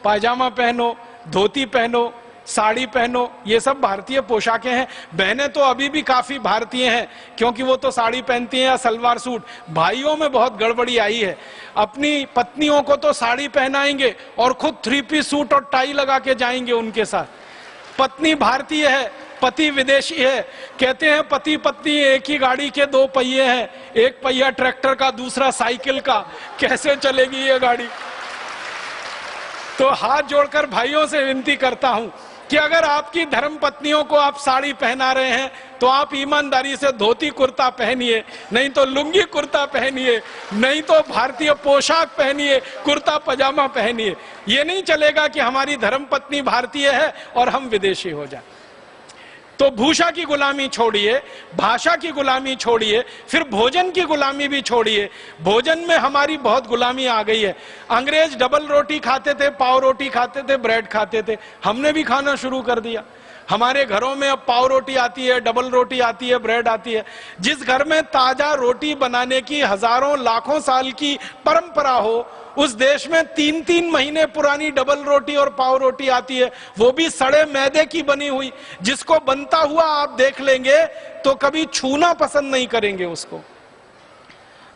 [SPEAKER 2] पायजामा पहनो, धोती पहनो, साड़ी पहनो, ये सब भारतीय पोशाकें हैं। बहनें तो अभी भी काफी भारतीय हैं क्योंकि वो तो साड़ी पहनती हैं या सलवार सूट। भाइयों में बहुत गड़बड़ी आई है, अपनी पत्नियों को तो साड़ी पहनाएंगे और खुद 3 पीस सूट और टाई लगा के जाएंगे उनके साथ। पत्नी भारतीय है, पति विदेशी है। कहते हैं पति पत्नी एक ही गाड़ी के 2 पहिए हैं, एक पहिया ट्रैक्टर का, दूसरा साइकिल का। कैसे चलेगी ये गाड़ी? तो हाथ जोड़कर भाइयों से विनती करता हूं कि अगर आपकी धर्म पत्नियों को आप साड़ी पहना रहे हैं तो आप ईमानदारी से धोती कुर्ता पहनिए, नहीं तो लुंगी कुर्ता पहनिए, नहीं तो भारतीय पोशाक पहनिए, कुर्ता पजामा पहनिए। ये नहीं चलेगा कि हमारी धर्म पत्नी भारतीय है और हम विदेशी हो जाए। तो भूषा की गुलामी छोड़िए, भाषा की गुलामी छोड़िए, फिर भोजन की गुलामी भी छोड़िए। भोजन में हमारी बहुत गुलामी आ गई है। अंग्रेज डबल रोटी खाते थे, पाव रोटी खाते थे, ब्रेड खाते थे। हमने भी खाना शुरू कर दिया। हमारे घरों में अब पाव रोटी आती है, डबल रोटी आती है, ब्रेड आती है। जिस घर में ताजा रोटी बनाने की हजारों लाखों साल की परंपरा हो, उस देश में 3-3 महीने पुरानी डबल रोटी और पाव रोटी आती है, वो भी सड़े मैदे की बनी हुई। जिसको बनता हुआ आप देख लेंगे तो कभी छूना पसंद नहीं करेंगे उसको।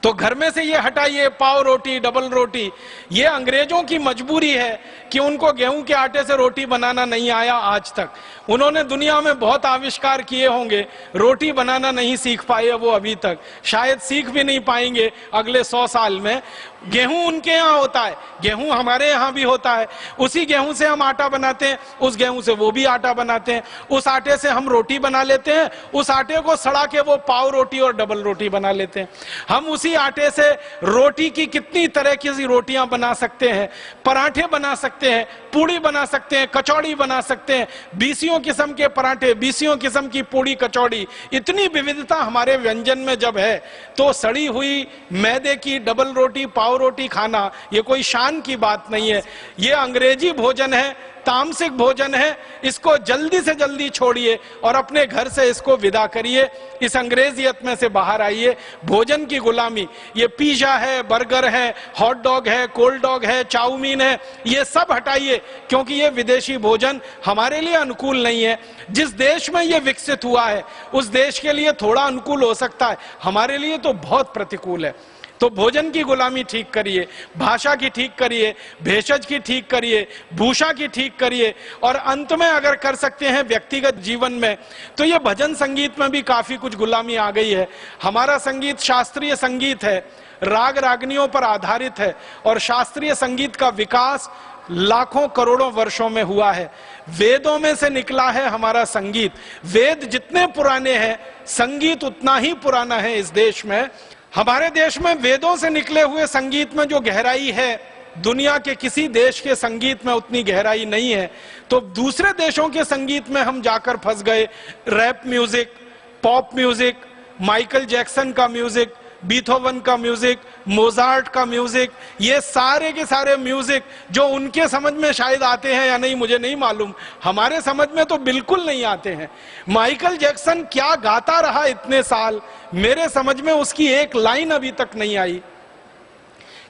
[SPEAKER 2] तो घर में से ये हटाइए पाव रोटी, डबल रोटी। ये अंग्रेजों की मजबूरी है कि उनको गेहूं के आटे से रोटी बनाना नहीं आया आज तक। उन्होंने दुनिया में बहुत आविष्कार किए होंगे, रोटी बनाना नहीं सीख पाए वो अभी तक, शायद सीख भी नहीं पाएंगे अगले 100 साल में। गेहूं उनके यहाँ होता है, गेहूं हमारे यहाँ भी होता है। उसी गेहूं से हम आटा बनाते हैं, उस गेहूं से वो भी आटा बनाते हैं। उस आटे से हम रोटी बना लेते हैं, उस आटे को सड़ा के वो पाव रोटी और डबल रोटी बना लेते हैं। हम उसी आटे से रोटी की कितनी तरह की रोटियां बना सकते हैं, पराठे बना सकते हैं, पूड़ी बना सकते हैं, कचौड़ी बना सकते हैं, 20 किस्म के पराठे, 20 किस्म की पूड़ी कचौड़ी। इतनी विविधता हमारे व्यंजन में जब है तो सड़ी हुई मैदे की डबल रोटी, पाव रोटी खाना ये कोई शान की बात नहीं है। ये अंग्रेजी भोजन है, तामसिक भोजन है, इसको जल्दी से जल्दी छोड़िए और अपने घर से इसको विदा करिए, इस अंग्रेजियत में से बाहर आइए। भोजन की गुलामी, ये पिज्जा है, बर्गर है, हॉट डॉग है, कोल्ड डॉग है, चाउमीन है, ये सब हटाइए, क्योंकि ये विदेशी भोजन हमारे लिए अनुकूल नहीं है। जिस देश में ये विकसित हुआ है उस देश के लिए थोड़ा अनुकूल हो सकता है, हमारे लिए तो बहुत प्रतिकूल है। तो भोजन की गुलामी ठीक करिए, भाषा की ठीक करिए, भेषज की ठीक करिए, भूषा की ठीक करिए, और अंत में अगर कर सकते हैं व्यक्तिगत जीवन में, तो ये भजन संगीत में भी काफी कुछ गुलामी आ गई है। हमारा संगीत शास्त्रीय संगीत है, राग रागनियों पर आधारित है, और शास्त्रीय संगीत का विकास लाखों करोड़ों वर्षों में हुआ है। वेदों में से निकला है हमारा संगीत। वेद जितने पुराने हैं, संगीत उतना ही पुराना है इस देश में। हमारे देश में वेदों से निकले हुए संगीत में जो गहराई है, दुनिया के किसी देश के संगीत में उतनी गहराई नहीं है। तो दूसरे देशों के संगीत में हम जाकर फंस गए। Rap music, pop music, Michael Jackson का म्यूजिक, बीथोवन का म्यूजिक, मोजार्ट का म्यूजिक, ये सारे के सारे म्यूजिक जो उनके समझ में शायद आते हैं या नहीं मुझे नहीं मालूम, हमारे समझ में तो बिल्कुल नहीं आते हैं। माइकल जैक्सन क्या गाता रहा इतने साल, मेरे समझ में उसकी एक लाइन अभी तक नहीं आई।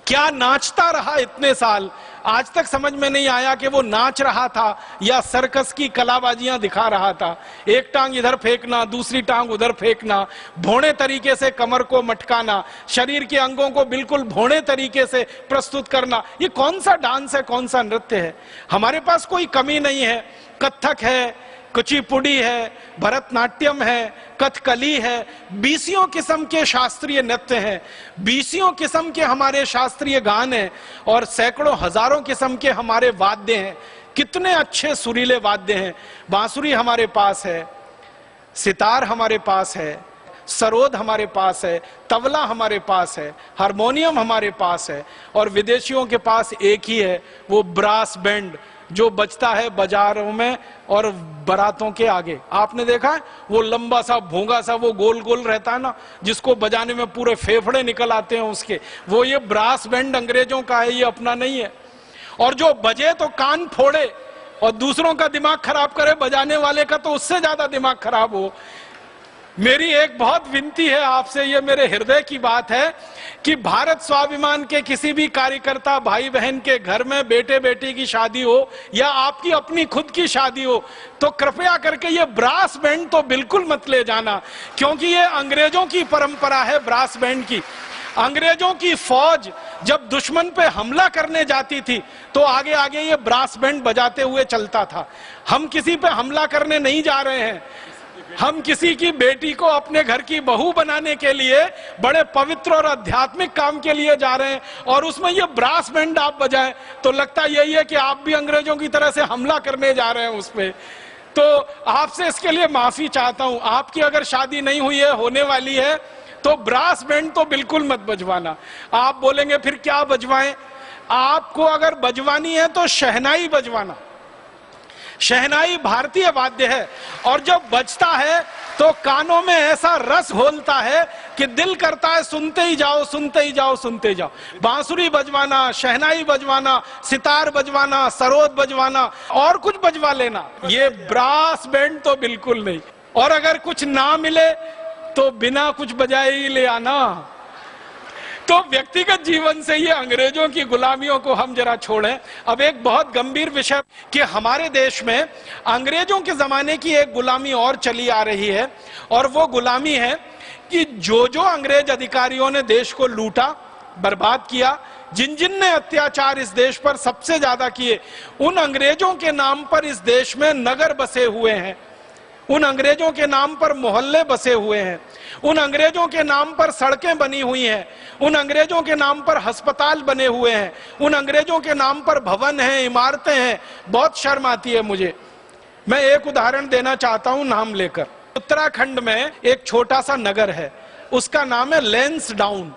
[SPEAKER 2] क्या नाचता रहा इतने साल, आज तक समझ में नहीं आया कि वो नाच रहा था या सर्कस की कलाबाजियां दिखा रहा था। एक टांग इधर फेंकना, दूसरी टांग उधर फेंकना, भोणे तरीके से कमर को मटकाना, शरीर के अंगों को बिल्कुल भोणे तरीके से प्रस्तुत करना, ये कौन सा डांस है, कौन सा नृत्य है। हमारे पास कोई कमी नहीं है। कथक है, कुचिपुड़ी है, भरतनाट्यम है, कथकली है, बीसियों किस्म के शास्त्रीय नृत्य हैं, बीसियों किस्म के हमारे शास्त्रीय गान हैं, और सैकड़ों हजारों किस्म के हमारे वाद्य हैं। कितने अच्छे सुरीले वाद्य हैं। बांसुरी हमारे पास है, सितार हमारे पास है, सरोद हमारे पास है, तबला हमारे पास है, हारमोनियम हमारे पास है, और विदेशियों के पास एक ही है, वो ब्रास बैंड जो बजता है बाजारों में और बारातों के आगे। आपने देखा है वो लंबा सा भोंगा सा वो गोल गोल रहता है ना, जिसको बजाने में पूरे फेफड़े निकल आते हैं उसके, वो ये ब्रास बैंड अंग्रेजों का है, ये अपना नहीं है। और जो बजे तो कान फोड़े और दूसरों का दिमाग खराब करे, बजाने वाले का तो उससे ज्यादा दिमाग खराब हो। मेरी एक बहुत विनती है आपसे, ये मेरे हृदय की बात है कि भारत स्वाभिमान के किसी भी कार्यकर्ता भाई बहन के घर में बेटे बेटी की शादी हो या आपकी अपनी खुद की शादी हो, तो कृपया करके ये ब्रास बैंड तो बिल्कुल मत ले जाना, क्योंकि ये अंग्रेजों की परंपरा है ब्रास बैंड की। अंग्रेजों की फौज जब दुश्मन पे हमला करने जाती थी तो आगे आगे ये ब्रास बैंड बजाते हुए चलता था। हम किसी पे हमला करने नहीं जा रहे हैं, हम किसी की बेटी को अपने घर की बहू बनाने के लिए बड़े पवित्र और आध्यात्मिक काम के लिए जा रहे हैं, और उसमें ये ब्रास बैंड आप बजाएं तो लगता यही है कि आप भी अंग्रेजों की तरह से हमला करने जा रहे हैं उस पे। तो आपसे इसके लिए माफी चाहता हूं। आपकी अगर शादी नहीं हुई है, होने वाली है, तो ब्रास बैंड तो बिल्कुल मत बजवाना। आप बोलेंगे फिर क्या बजवाएं? आपको अगर बजवानी है तो शहनाई बजवाना। शहनाई भारतीय वाद्य है, और जब बजता है तो कानों में ऐसा रस घोलता है कि दिल करता है सुनते ही जाओ, सुनते ही जाओ, सुनते ही जाओ। बांसुरी बजवाना, शहनाई बजवाना, सितार बजवाना, सरोद बजवाना, और कुछ बजवा लेना, ये ब्रास बैंड तो बिल्कुल नहीं। और अगर कुछ ना मिले तो बिना कुछ बजाए ही ले आना। तो व्यक्तिगत जीवन से ये अंग्रेजों की गुलामियों को हम जरा छोड़ें। अब एक बहुत गंभीर विषय कि हमारे देश में अंग्रेजों के जमाने की एक गुलामी और चली आ रही है, और वो गुलामी है कि जो जो अंग्रेज अधिकारियों ने देश को लूटा, बर्बाद किया, जिन जिन ने अत्याचार इस देश पर सबसे ज्यादा किए, उन अंग्रेजों के नाम पर इस देश में नगर बसे हुए हैं, उन अंग्रेजों के नाम पर मोहल्ले बसे हुए हैं, उन अंग्रेजों के नाम पर सड़कें बनी हुई हैं, उन अंग्रेजों के नाम पर अस्पताल बने हुए हैं, उन अंग्रेजों के नाम पर भवन हैं, इमारतें हैं। बहुत शर्म आती है मुझे। मैं एक उदाहरण देना चाहता हूं नाम लेकर। उत्तराखंड में एक छोटा सा नगर है, उसका नाम है लैंसडाउन।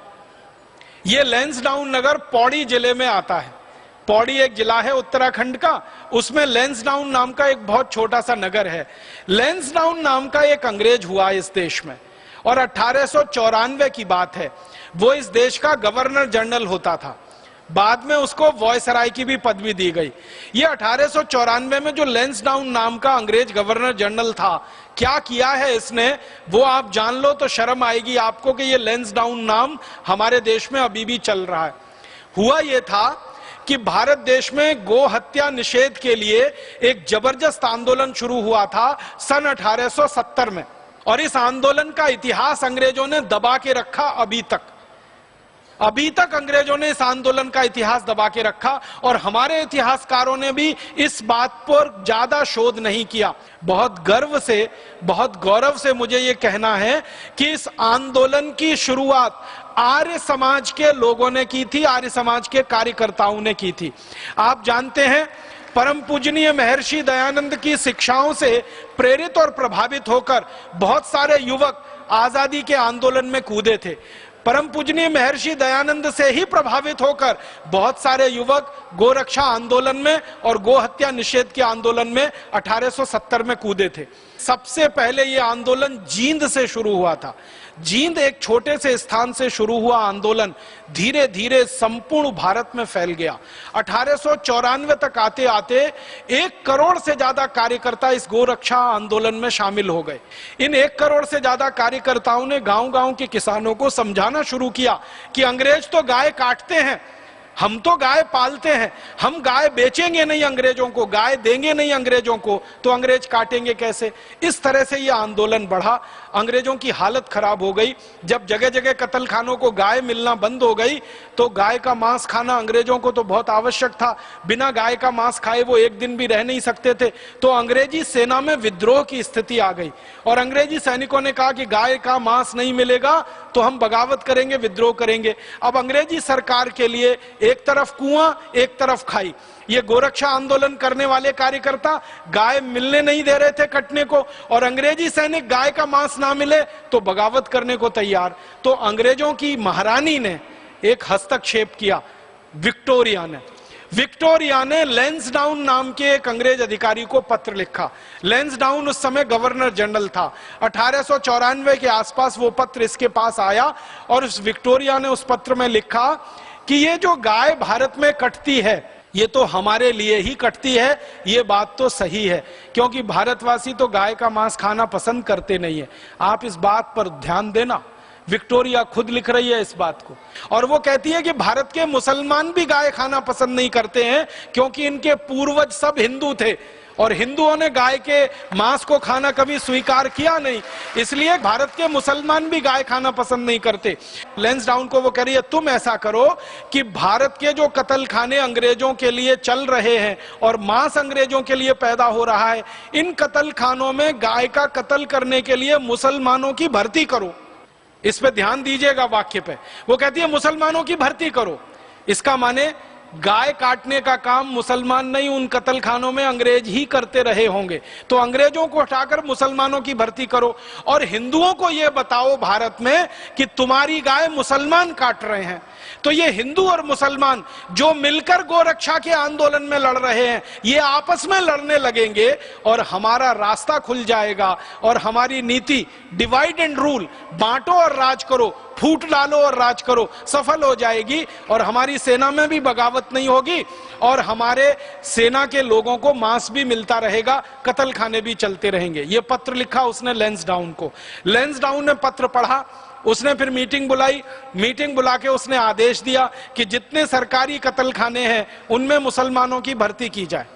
[SPEAKER 2] ये लैंसडाउन नगर पौड़ी जिले में आता है। पौड़ी एक जिला है उत्तराखंड का, उसमें लैंसडाउन नाम का एक बहुत छोटा सा नगर है। लैंसडाउन नाम का एक अंग्रेज हुआ इस देश में, और 1894 की बात है। वो इस देश का गवर्नर जनरल होता था। बाद में उसको वॉयसराय की भी पदवी दी गई। ये 1894 में जो लैंसडाउन नाम का अंग्रेज गवर्नर जनरल था, क्या किया है इसने वो आप जान लो तो शर्म आएगी आपको कि ये लैंसडाउन नाम हमारे देश में अभी भी चल रहा है। हुआ ये था कि भारत देश में गो हत्या निषेध के लिए एक जबरदस्त आंदोलन शुरू हुआ था सन 1870 में, और इस आंदोलन का इतिहास अंग्रेजों ने दबा के रखा अभी तक अंग्रेजों ने इस आंदोलन का इतिहास दबा के रखा, और हमारे इतिहासकारों ने भी इस बात पर ज्यादा शोध नहीं किया। बहुत गौरव से मुझे यह कहना है कि इस आंदोलन की शुरुआत आर्य समाज के लोगों ने की थी, आर्य समाज के कार्यकर्ताओं ने की थी। आप जानते हैं परम पूजनीय महर्षि दयानंद की शिक्षाओं से प्रेरित और प्रभावित होकर बहुत सारे युवक आजादी के आंदोलन में कूदे थे। परम पूजनीय महर्षि दयानंद से ही प्रभावित होकर बहुत सारे युवक गोरक्षा आंदोलन में और गो हत्या निषेध के आंदोलन में 1870 में कूदे थे। सबसे पहले यह आंदोलन जींद से शुरू हुआ था। जींद एक छोटे से स्थान से शुरू हुआ आंदोलन धीरे धीरे संपूर्ण भारत में फैल गया। 1894 तक आते आते 1 करोड़ से ज्यादा कार्यकर्ता इस गोरक्षा आंदोलन में शामिल हो गए। इन 1 करोड़ से ज्यादा कार्यकर्ताओं ने गांव-गांव के किसानों को समझाना शुरू किया कि अंग्रेज तो गाय काटते हैं, हम तो गाय पालते हैं, हम गाय बेचेंगे नहीं अंग्रेजों को, गाय देंगे नहीं अंग्रेजों को, तो अंग्रेज काटेंगे कैसे। इस तरह से यह आंदोलन बढ़ा। अंग्रेजों की हालत खराब हो गई। जब जगह जगह कत्लखानों को गाय मिलना बंद हो गई तो गाय का मांस खाना अंग्रेजों को तो बहुत आवश्यक था। बिना गाय का मांस खाए वो एक दिन भी रह नहीं सकते थे। तो अंग्रेजी सेना में विद्रोह की स्थिति आ गई और अंग्रेजी सैनिकों ने कहा कि गाय का मांस नहीं मिलेगा तो हम बगावत करेंगे, विद्रोह करेंगे। अब अंग्रेजी सरकार के लिए एक तरफ कुआं एक तरफ खाई। ये गोरक्षा आंदोलन करने वाले कार्यकर्ता गाय मिलने नहीं दे रहे थे कटने को, और अंग्रेजी सैनिक गाय का मांस ना मिले तो बगावत करने को तैयार। तो अंग्रेजों की महारानी ने एक हस्तक्षेप किया। विक्टोरिया ने लैंसडाउन नाम के एक अंग्रेज अधिकारी को पत्र लिखा। लैंसडाउन उस समय गवर्नर जनरल था। 1894 के आसपास वो पत्र इसके पास आया और उस विक्टोरिया ने उस पत्र में लिखा कि ये जो गाय भारत में कटती है ये तो हमारे लिए ही कटती है। ये बात तो सही है क्योंकि भारतवासी तो गाय का मांस खाना पसंद करते नहीं है। आप इस बात पर ध्यान देना। विक्टोरिया खुद लिख रही है इस बात को, और वो कहती है कि भारत के मुसलमान भी गाय खाना पसंद नहीं करते हैं क्योंकि इनके पूर्वज सब हिंदू थे और हिंदुओं ने गाय के मांस को खाना कभी स्वीकार किया नहीं, इसलिए भारत के मुसलमान भी गाय खाना पसंद नहीं करते। लैंसडाउन को वो कह रही है तुम ऐसा करो कि भारत के जो कत्ल खाने अंग्रेजों के लिए चल रहे हैं और मांस अंग्रेजों के लिए पैदा हो रहा है, इन कत्ल खानों में गाय का कत्ल करने के लिए मुसलमानों की भर्ती करो। इस पे ध्यान दीजिएगा वाक्य पे। वो कहती है मुसलमानों की भर्ती करो। इसका माने गाय काटने का काम मुसलमान नहीं, उन कत्लखानों में अंग्रेज ही करते रहे होंगे। तो अंग्रेजों को हटाकर मुसलमानों की भर्ती करो और हिंदुओं को यह बताओ भारत में कि तुम्हारी गाय मुसलमान काट रहे हैं। तो ये हिंदू और मुसलमान जो मिलकर गोरक्षा के आंदोलन में लड़ रहे हैं, ये आपस में लड़ने लगेंगे और हमारा रास्ता खुल जाएगा और हमारी नीति डिवाइड एंड रूल, बांटो और राज करो, फूट डालो और राज करो, सफल हो जाएगी और हमारी सेना में भी बगावत नहीं होगी और हमारे सेना के लोगों को मांस भी मिलता रहेगा, कत्ल खाने भी चलते रहेंगे। यह पत्र लिखा उसने लैंसडाउन को। लैंसडाउन ने पत्र पढ़ा, उसने फिर मीटिंग बुलाई। मीटिंग बुला के उसने आदेश दिया कि जितने सरकारी कत्ल खाने हैं उनमें मुसलमानों की भर्ती की जाए।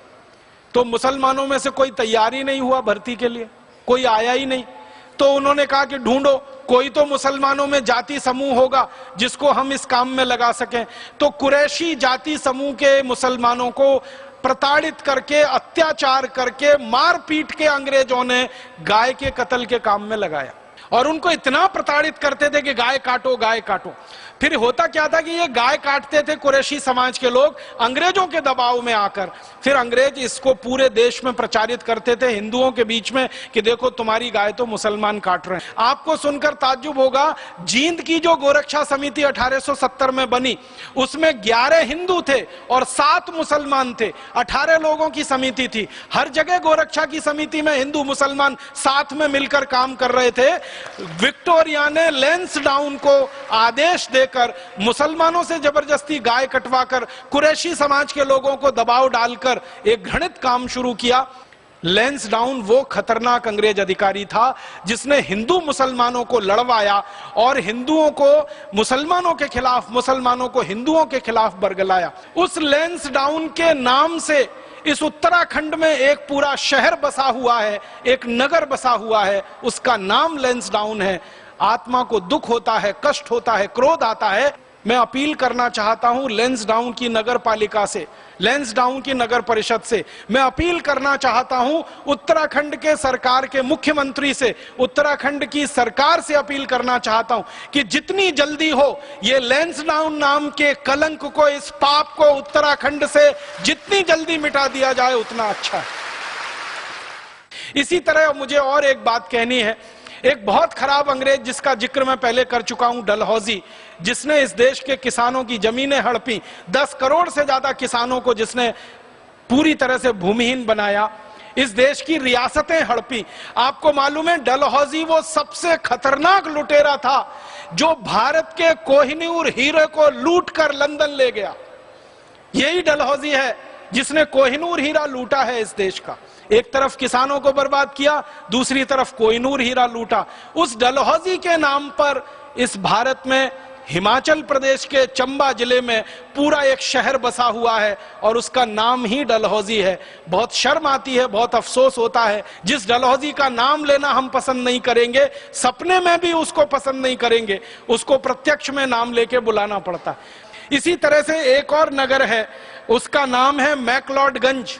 [SPEAKER 2] तो मुसलमानों में से कोई तैयार ही नहीं हुआ भर्ती के लिए, कोई आया ही नहीं। तो उन्होंने कहा कि ढूंढो कोई तो मुसलमानों में जाति समूह होगा जिसको हम इस काम में लगा सकें। तो कुरैशी जाति समूह के मुसलमानों को प्रताड़ित करके, अत्याचार करके, मार पीट के अंग्रेजों ने गाय के कत्ल के काम में लगाया और उनको इतना प्रताड़ित करते थे कि गाय काटो गाय काटो। फिर होता क्या था कि ये गाय काटते थे कुरैशी समाज के लोग अंग्रेजों के दबाव में आकर। फिर अंग्रेज इसको पूरे देश में प्रचारित करते थे हिंदुओं के बीच में कि देखो तुम्हारी गाय तो मुसलमान काट रहे हैं। आपको सुनकर ताज्जुब होगा, जींद की जो गोरक्षा समिति 1870 में बनी उसमें 11 हिंदू थे और 7 मुसलमान थे। 18 लोगों की समिति थी। हर जगह गोरक्षा की समिति में हिंदू मुसलमान साथ में मिलकर काम कर रहे थे। विक्टोरिया ने लैंसडाउन को आदेश देकर लेकर, मुसलमानों से जबरदस्ती गाय कटवाकर, कुरैशी समाज के लोगों को दबाव डालकर एक घृणित काम शुरू किया। लैंसडाउन वो खतरनाक अंग्रेज अधिकारी था जिसने हिंदू मुसलमानों को लड़वाया और हिंदुओं को मुसलमानों के खिलाफ, मुसलमानों को हिंदुओं के खिलाफ बरगलाया। उस लैंसडाउन के नाम से इस उत्तराखंड में एक पूरा शहर बसा हुआ है, एक नगर बसा हुआ है, उसका नाम लैंसडाउन है। आत्मा को दुख होता है, कष्ट होता है, क्रोध आता है। मैं अपील करना चाहता हूं लैंसडाउन की नगर पालिका से, लैंसडाउन की नगर परिषद से, मैं अपील करना चाहता हूं उत्तराखंड के सरकार के मुख्यमंत्री से, उत्तराखंड की सरकार से अपील करना चाहता हूं कि जितनी जल्दी हो ये लैंसडाउन नाम के कलंक को, इस पाप को उत्तराखंड से जितनी जल्दी मिटा दिया जाए उतना अच्छा है। इसी तरह मुझे और एक बात कहनी है। एक बहुत खराब अंग्रेज जिसका जिक्र मैं पहले कर चुका हूं, डलहौजी, जिसने इस देश के किसानों की जमीनें हड़पी, 10 करोड़ से ज्यादा किसानों को जिसने पूरी तरह से भूमिहीन बनाया, इस देश की रियासतें हड़पी। आपको मालूम है डलहौजी वो सबसे खतरनाक लुटेरा था जो भारत के कोहिनूर हीरे को लूट कर लंदन ले गया। यही डलहौजी है जिसने कोहिनूर हीरा लूटा है इस देश का। एक तरफ किसानों को बर्बाद किया, दूसरी तरफ कोहिनूर हीरा लूटा। उस डलहौजी के नाम पर इस भारत में हिमाचल प्रदेश के चंबा जिले में पूरा एक शहर बसा हुआ है और उसका नाम ही डलहौजी है। बहुत शर्म आती है, बहुत अफसोस होता है। जिस डलहौजी का नाम लेना हम पसंद नहीं करेंगे, सपने में भी उसको पसंद नहीं करेंगे, उसको प्रत्यक्ष में नाम लेके बुलाना पड़ता है। इसी तरह से एक और नगर है, उसका नाम है मैक्लोडगंज।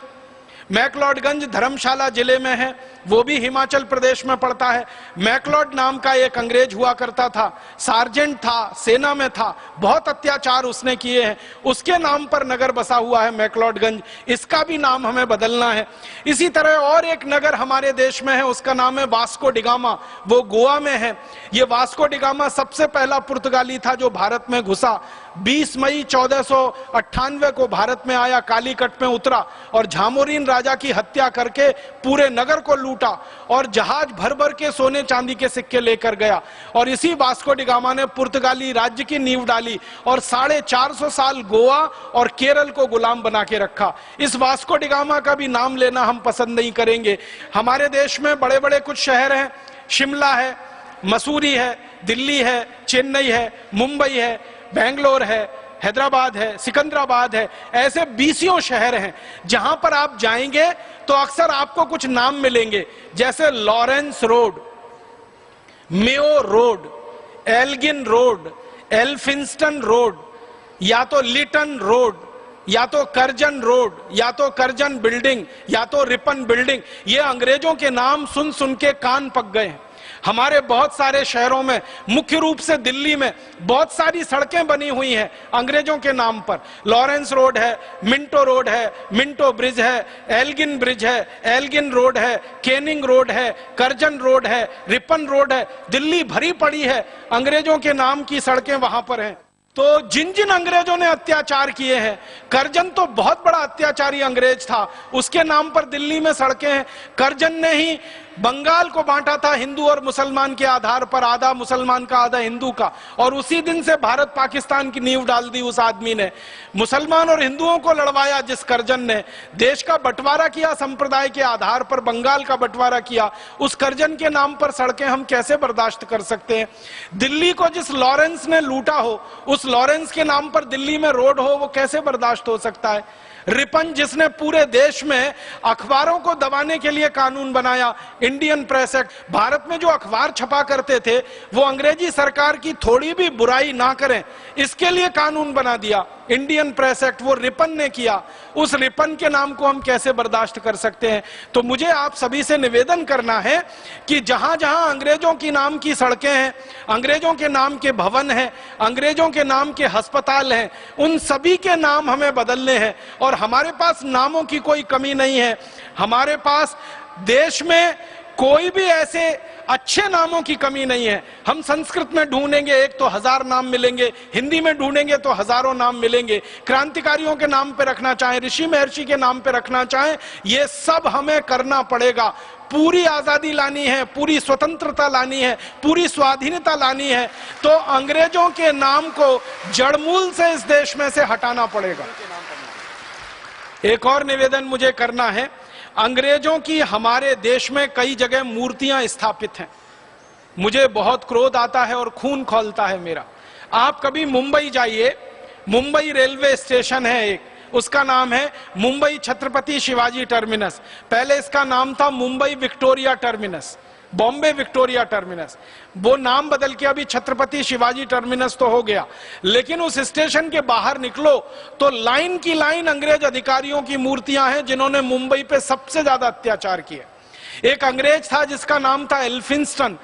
[SPEAKER 2] मैक्लोडगंज धर्मशाला जिले में है, वो भी हिमाचल प्रदेश में पड़ता है। मैक्लोड नाम का एक अंग्रेज हुआ करता था, सार्जेंट था, सेना में था, बहुत अत्याचार उसने किए हैं। उसके नाम पर नगर बसा हुआ है मैक्लोडगंज, इसका भी नाम हमें बदलना है। इसी तरह और एक नगर हमारे देश में है, उसका नाम है वास्को डिगामा, वो गोवा में है। ये वास्को डिगामा सबसे पहला पुर्तगाली था जो भारत में घुसा। 20 मई 1498 को भारत में आया, कालीकट में उतरा और झामोरीन राजा की हत्या करके पूरे नगर को लूटा और जहाज भर भर के सोने चांदी के सिक्के लेकर गया। और इसी वास्को डिगामा ने पुर्तगाली राज्य की नींव डाली और 450 साल गोवा और केरल को गुलाम बना के रखा। इस वास्को डिगामा का भी नाम लेना हम पसंद नहीं करेंगे। हमारे देश में बड़े बड़े कुछ शहर हैं, शिमला है, मसूरी है, दिल्ली है, चेन्नई है, मुंबई है, बेंगलोर है, हैदराबाद है, सिकंदराबाद है, ऐसे 20 शहर हैं जहां पर आप जाएंगे तो अक्सर आपको कुछ नाम मिलेंगे, जैसे Lawrence road, Mayo road, Elgin road, Elphinstone road, या तो लिटन रोड, या तो करजन रोड, या तो करजन बिल्डिंग, या तो रिपन बिल्डिंग। ये अंग्रेजों के नाम सुन सुन के कान पक गए हैं। हमारे बहुत सारे शहरों में, मुख्य रूप से दिल्ली में, बहुत सारी सड़कें बनी हुई हैं अंग्रेजों के नाम पर। लॉरेंस रोड है, मिंटो रोड है, मिंटो ब्रिज है, एल्गिन ब्रिज है, एल्गिन रोड है, केनिंग रोड है, करजन रोड है, रिपन रोड है। दिल्ली भरी पड़ी है अंग्रेजों के नाम की सड़कें वहां पर हैं। तो जिन जिन अंग्रेजों ने अत्याचार किए हैं, करजन तो बहुत बड़ा अत्याचारी अंग्रेज था, उसके नाम पर दिल्ली में सड़कें हैं। करजन ने ही बंगाल को बांटा था हिंदू और मुसलमान के आधार पर, आधा मुसलमान का आधा हिंदू का, और उसी दिन से भारत पाकिस्तान की नींव डाल दी उस आदमी ने। मुसलमान और हिंदुओं को लड़वाया जिस करजन ने, देश का बंटवारा किया संप्रदाय के आधार पर, बंगाल का बंटवारा किया, उस करजन के नाम पर सड़कें हम कैसे बर्दाश्त कर सकते हैं। दिल्ली को जिस लॉरेंस ने लूटा हो, उस लॉरेंस के नाम पर दिल्ली में रोड हो, वो कैसे बर्दाश्त हो सकता है। रिपन जिसने पूरे देश में अखबारों को दबाने के लिए कानून बनाया, इंडियन प्रेस एक्ट, भारत में जो अखबार छपा करते थे वो अंग्रेजी सरकार की थोड़ी भी बुराई ना करें इसके लिए कानून बना दिया, इंडियन प्रेस एक्ट, वो रिपन ने किया। उस रिपन के नाम को हम कैसे बर्दाश्त कर सकते हैं। तो मुझे आप सभी से निवेदन करना है कि जहां जहां अंग्रेजों की नाम की सड़कें हैं, अंग्रेजों के नाम के भवन हैं, अंग्रेजों के नाम के अस्पताल हैं, उन सभी के नाम हमें बदलने हैं। और हमारे पास नामों की कोई कमी नहीं है। हमारे पास देश में कोई भी ऐसे अच्छे नामों की कमी नहीं है। हम संस्कृत में ढूंढेंगे एक तो 1000 नाम मिलेंगे, हिंदी में ढूंढेंगे तो हजारों नाम मिलेंगे। क्रांतिकारियों के नाम पे रखना चाहें, ऋषि महर्षि के नाम पे रखना चाहें, ये सब हमें करना पड़ेगा। पूरी आजादी लानी है, पूरी स्वतंत्रता लानी है, पूरी स्वाधीनता लानी है, तो अंग्रेजों के नाम को जड़मूल से इस देश में से हटाना पड़ेगा। एक और निवेदन मुझे करना है, अंग्रेजों की हमारे देश में कई जगह मूर्तियां स्थापित हैं। मुझे बहुत क्रोध आता है और खून खौलता है मेरा। आप कभी मुंबई जाइए, मुंबई रेलवे स्टेशन है एक, उसका नाम है मुंबई छत्रपति शिवाजी टर्मिनस। पहले इसका नाम था Mumbai Victoria terminus, Bombay Victoria terminus. वो नाम बदल के अभी छत्रपति शिवाजी टर्मिनस तो हो गया, लेकिन उस स्टेशन के बाहर निकलो तो लाइन की लाइन अंग्रेज अधिकारियों की मूर्तियां हैं जिन्होंने मुंबई पे सबसे ज्यादा अत्याचार किए। एक अंग्रेज था जिसका नाम था एल्फिंस्टन,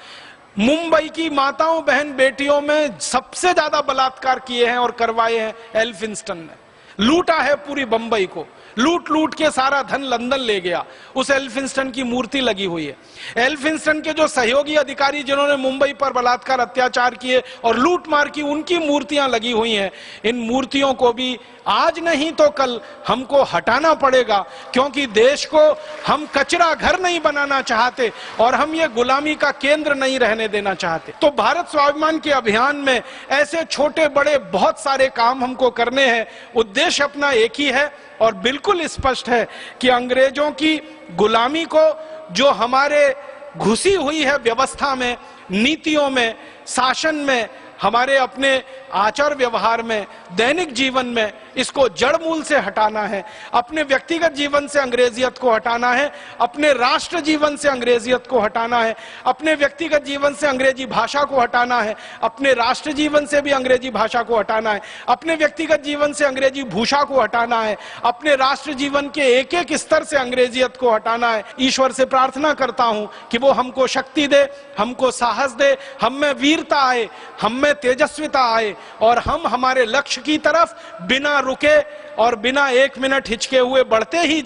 [SPEAKER 2] मुंबई की माताओं बहन बेटियों में सबसे ज्यादा बलात्कार किए हैं और करवाए हैं एल्फिंस्टन ने। लूटा है पूरी बंबई को, लूट लूट के सारा धन लंदन ले गया। उस एल्फिंस्टन की मूर्ति लगी हुई है। एल्फिंस्टन के जो सहयोगी अधिकारी जिन्होंने मुंबई पर बलात्कार अत्याचार किए और लूट मार की, उनकी मूर्तियां लगी हुई हैं। इन मूर्तियों को भी आज नहीं तो कल हमको हटाना पड़ेगा, क्योंकि देश को हम कचरा घर नहीं बनाना चाहते और हम ये गुलामी का केंद्र नहीं रहने देना चाहते। तो भारत स्वाभिमान के अभियान में ऐसे छोटे बड़े बहुत सारे काम हमको करने हैं। उद्देश्य अपना एक ही है और बिल्कुल स्पष्ट है कि अंग्रेजों की गुलामी को, जो हमारे घुसी हुई है व्यवस्था में, नीतियों में, शासन में, हमारे अपने आचार व्यवहार में, दैनिक जीवन में, इसको जड़ मूल से हटाना है। अपने व्यक्तिगत जीवन से अंग्रेजियत को हटाना है, अपने राष्ट्र जीवन से अंग्रेजियत को हटाना है, अपने व्यक्तिगत जीवन से अंग्रेजी भाषा को हटाना है, अपने राष्ट्र जीवन से भी अंग्रेजी भाषा को हटाना है, अपने व्यक्तिगत जीवन से अंग्रेजी भूषा को हटाना है, अपने राष्ट्र जीवन के एक एक स्तर से अंग्रेजियत को हटाना है। ईश्वर से प्रार्थना करता हूं कि वो हमको शक्ति दे, हमको साहस दे, हम में वीरता आए, हम में तेजस्विता आए और हम हमारे लक्ष्य की तरफ बिना रुके और बिना एक मिनट हिचके हुए बढ़ते ही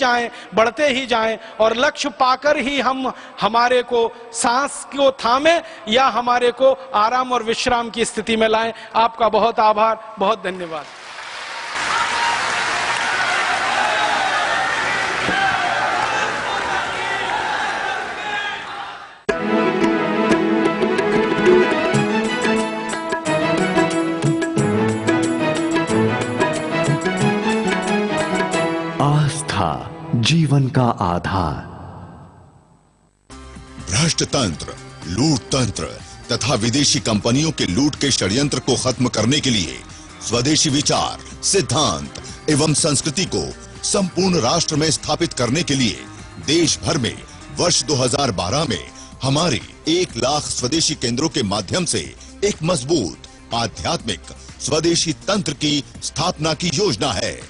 [SPEAKER 2] जाएं और लक्ष्य पाकर ही हम हमारे को सांस को थामे या हमारे को आराम और विश्राम की स्थिति में लाएं। आपका बहुत आभार, बहुत धन्यवाद।
[SPEAKER 3] आस्था जीवन का आधार।
[SPEAKER 4] भ्रष्ट तंत्र, लूट तंत्र तथा विदेशी कंपनियों के लूट के षड्यंत्र को खत्म करने के लिए स्वदेशी विचार, सिद्धांत एवं संस्कृति को संपूर्ण राष्ट्र में स्थापित करने के लिए देश भर में वर्ष 2012 में हमारे 1 लाख स्वदेशी केंद्रों के माध्यम से एक मजबूत आध्यात्मिक स्वदेशी तंत्र की स्थापना की योजना है।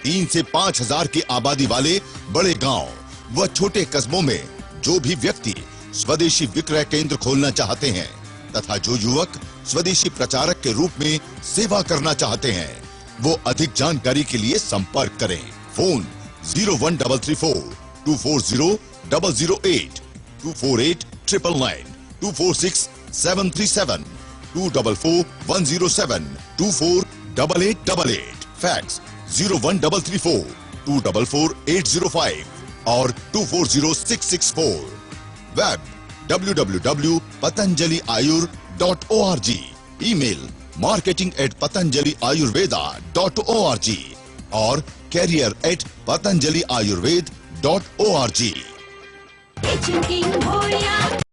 [SPEAKER 4] 3 से 5 हजार की आबादी वाले बड़े गांव व छोटे कस्बों में जो भी व्यक्ति स्वदेशी विक्रय केंद्र खोलना चाहते हैं तथा जो युवक स्वदेशी प्रचारक के रूप में सेवा करना चाहते हैं, वो अधिक जानकारी के लिए संपर्क करें। फोन 01334 240 008 248 999 246 737 244 107 24 8888। फैक्स 01334 244 805 और 240664। Web www.patanjaliayur.org। ईमेल marketing@patanjaliayurveda.org और career@patanjaliayurved.org।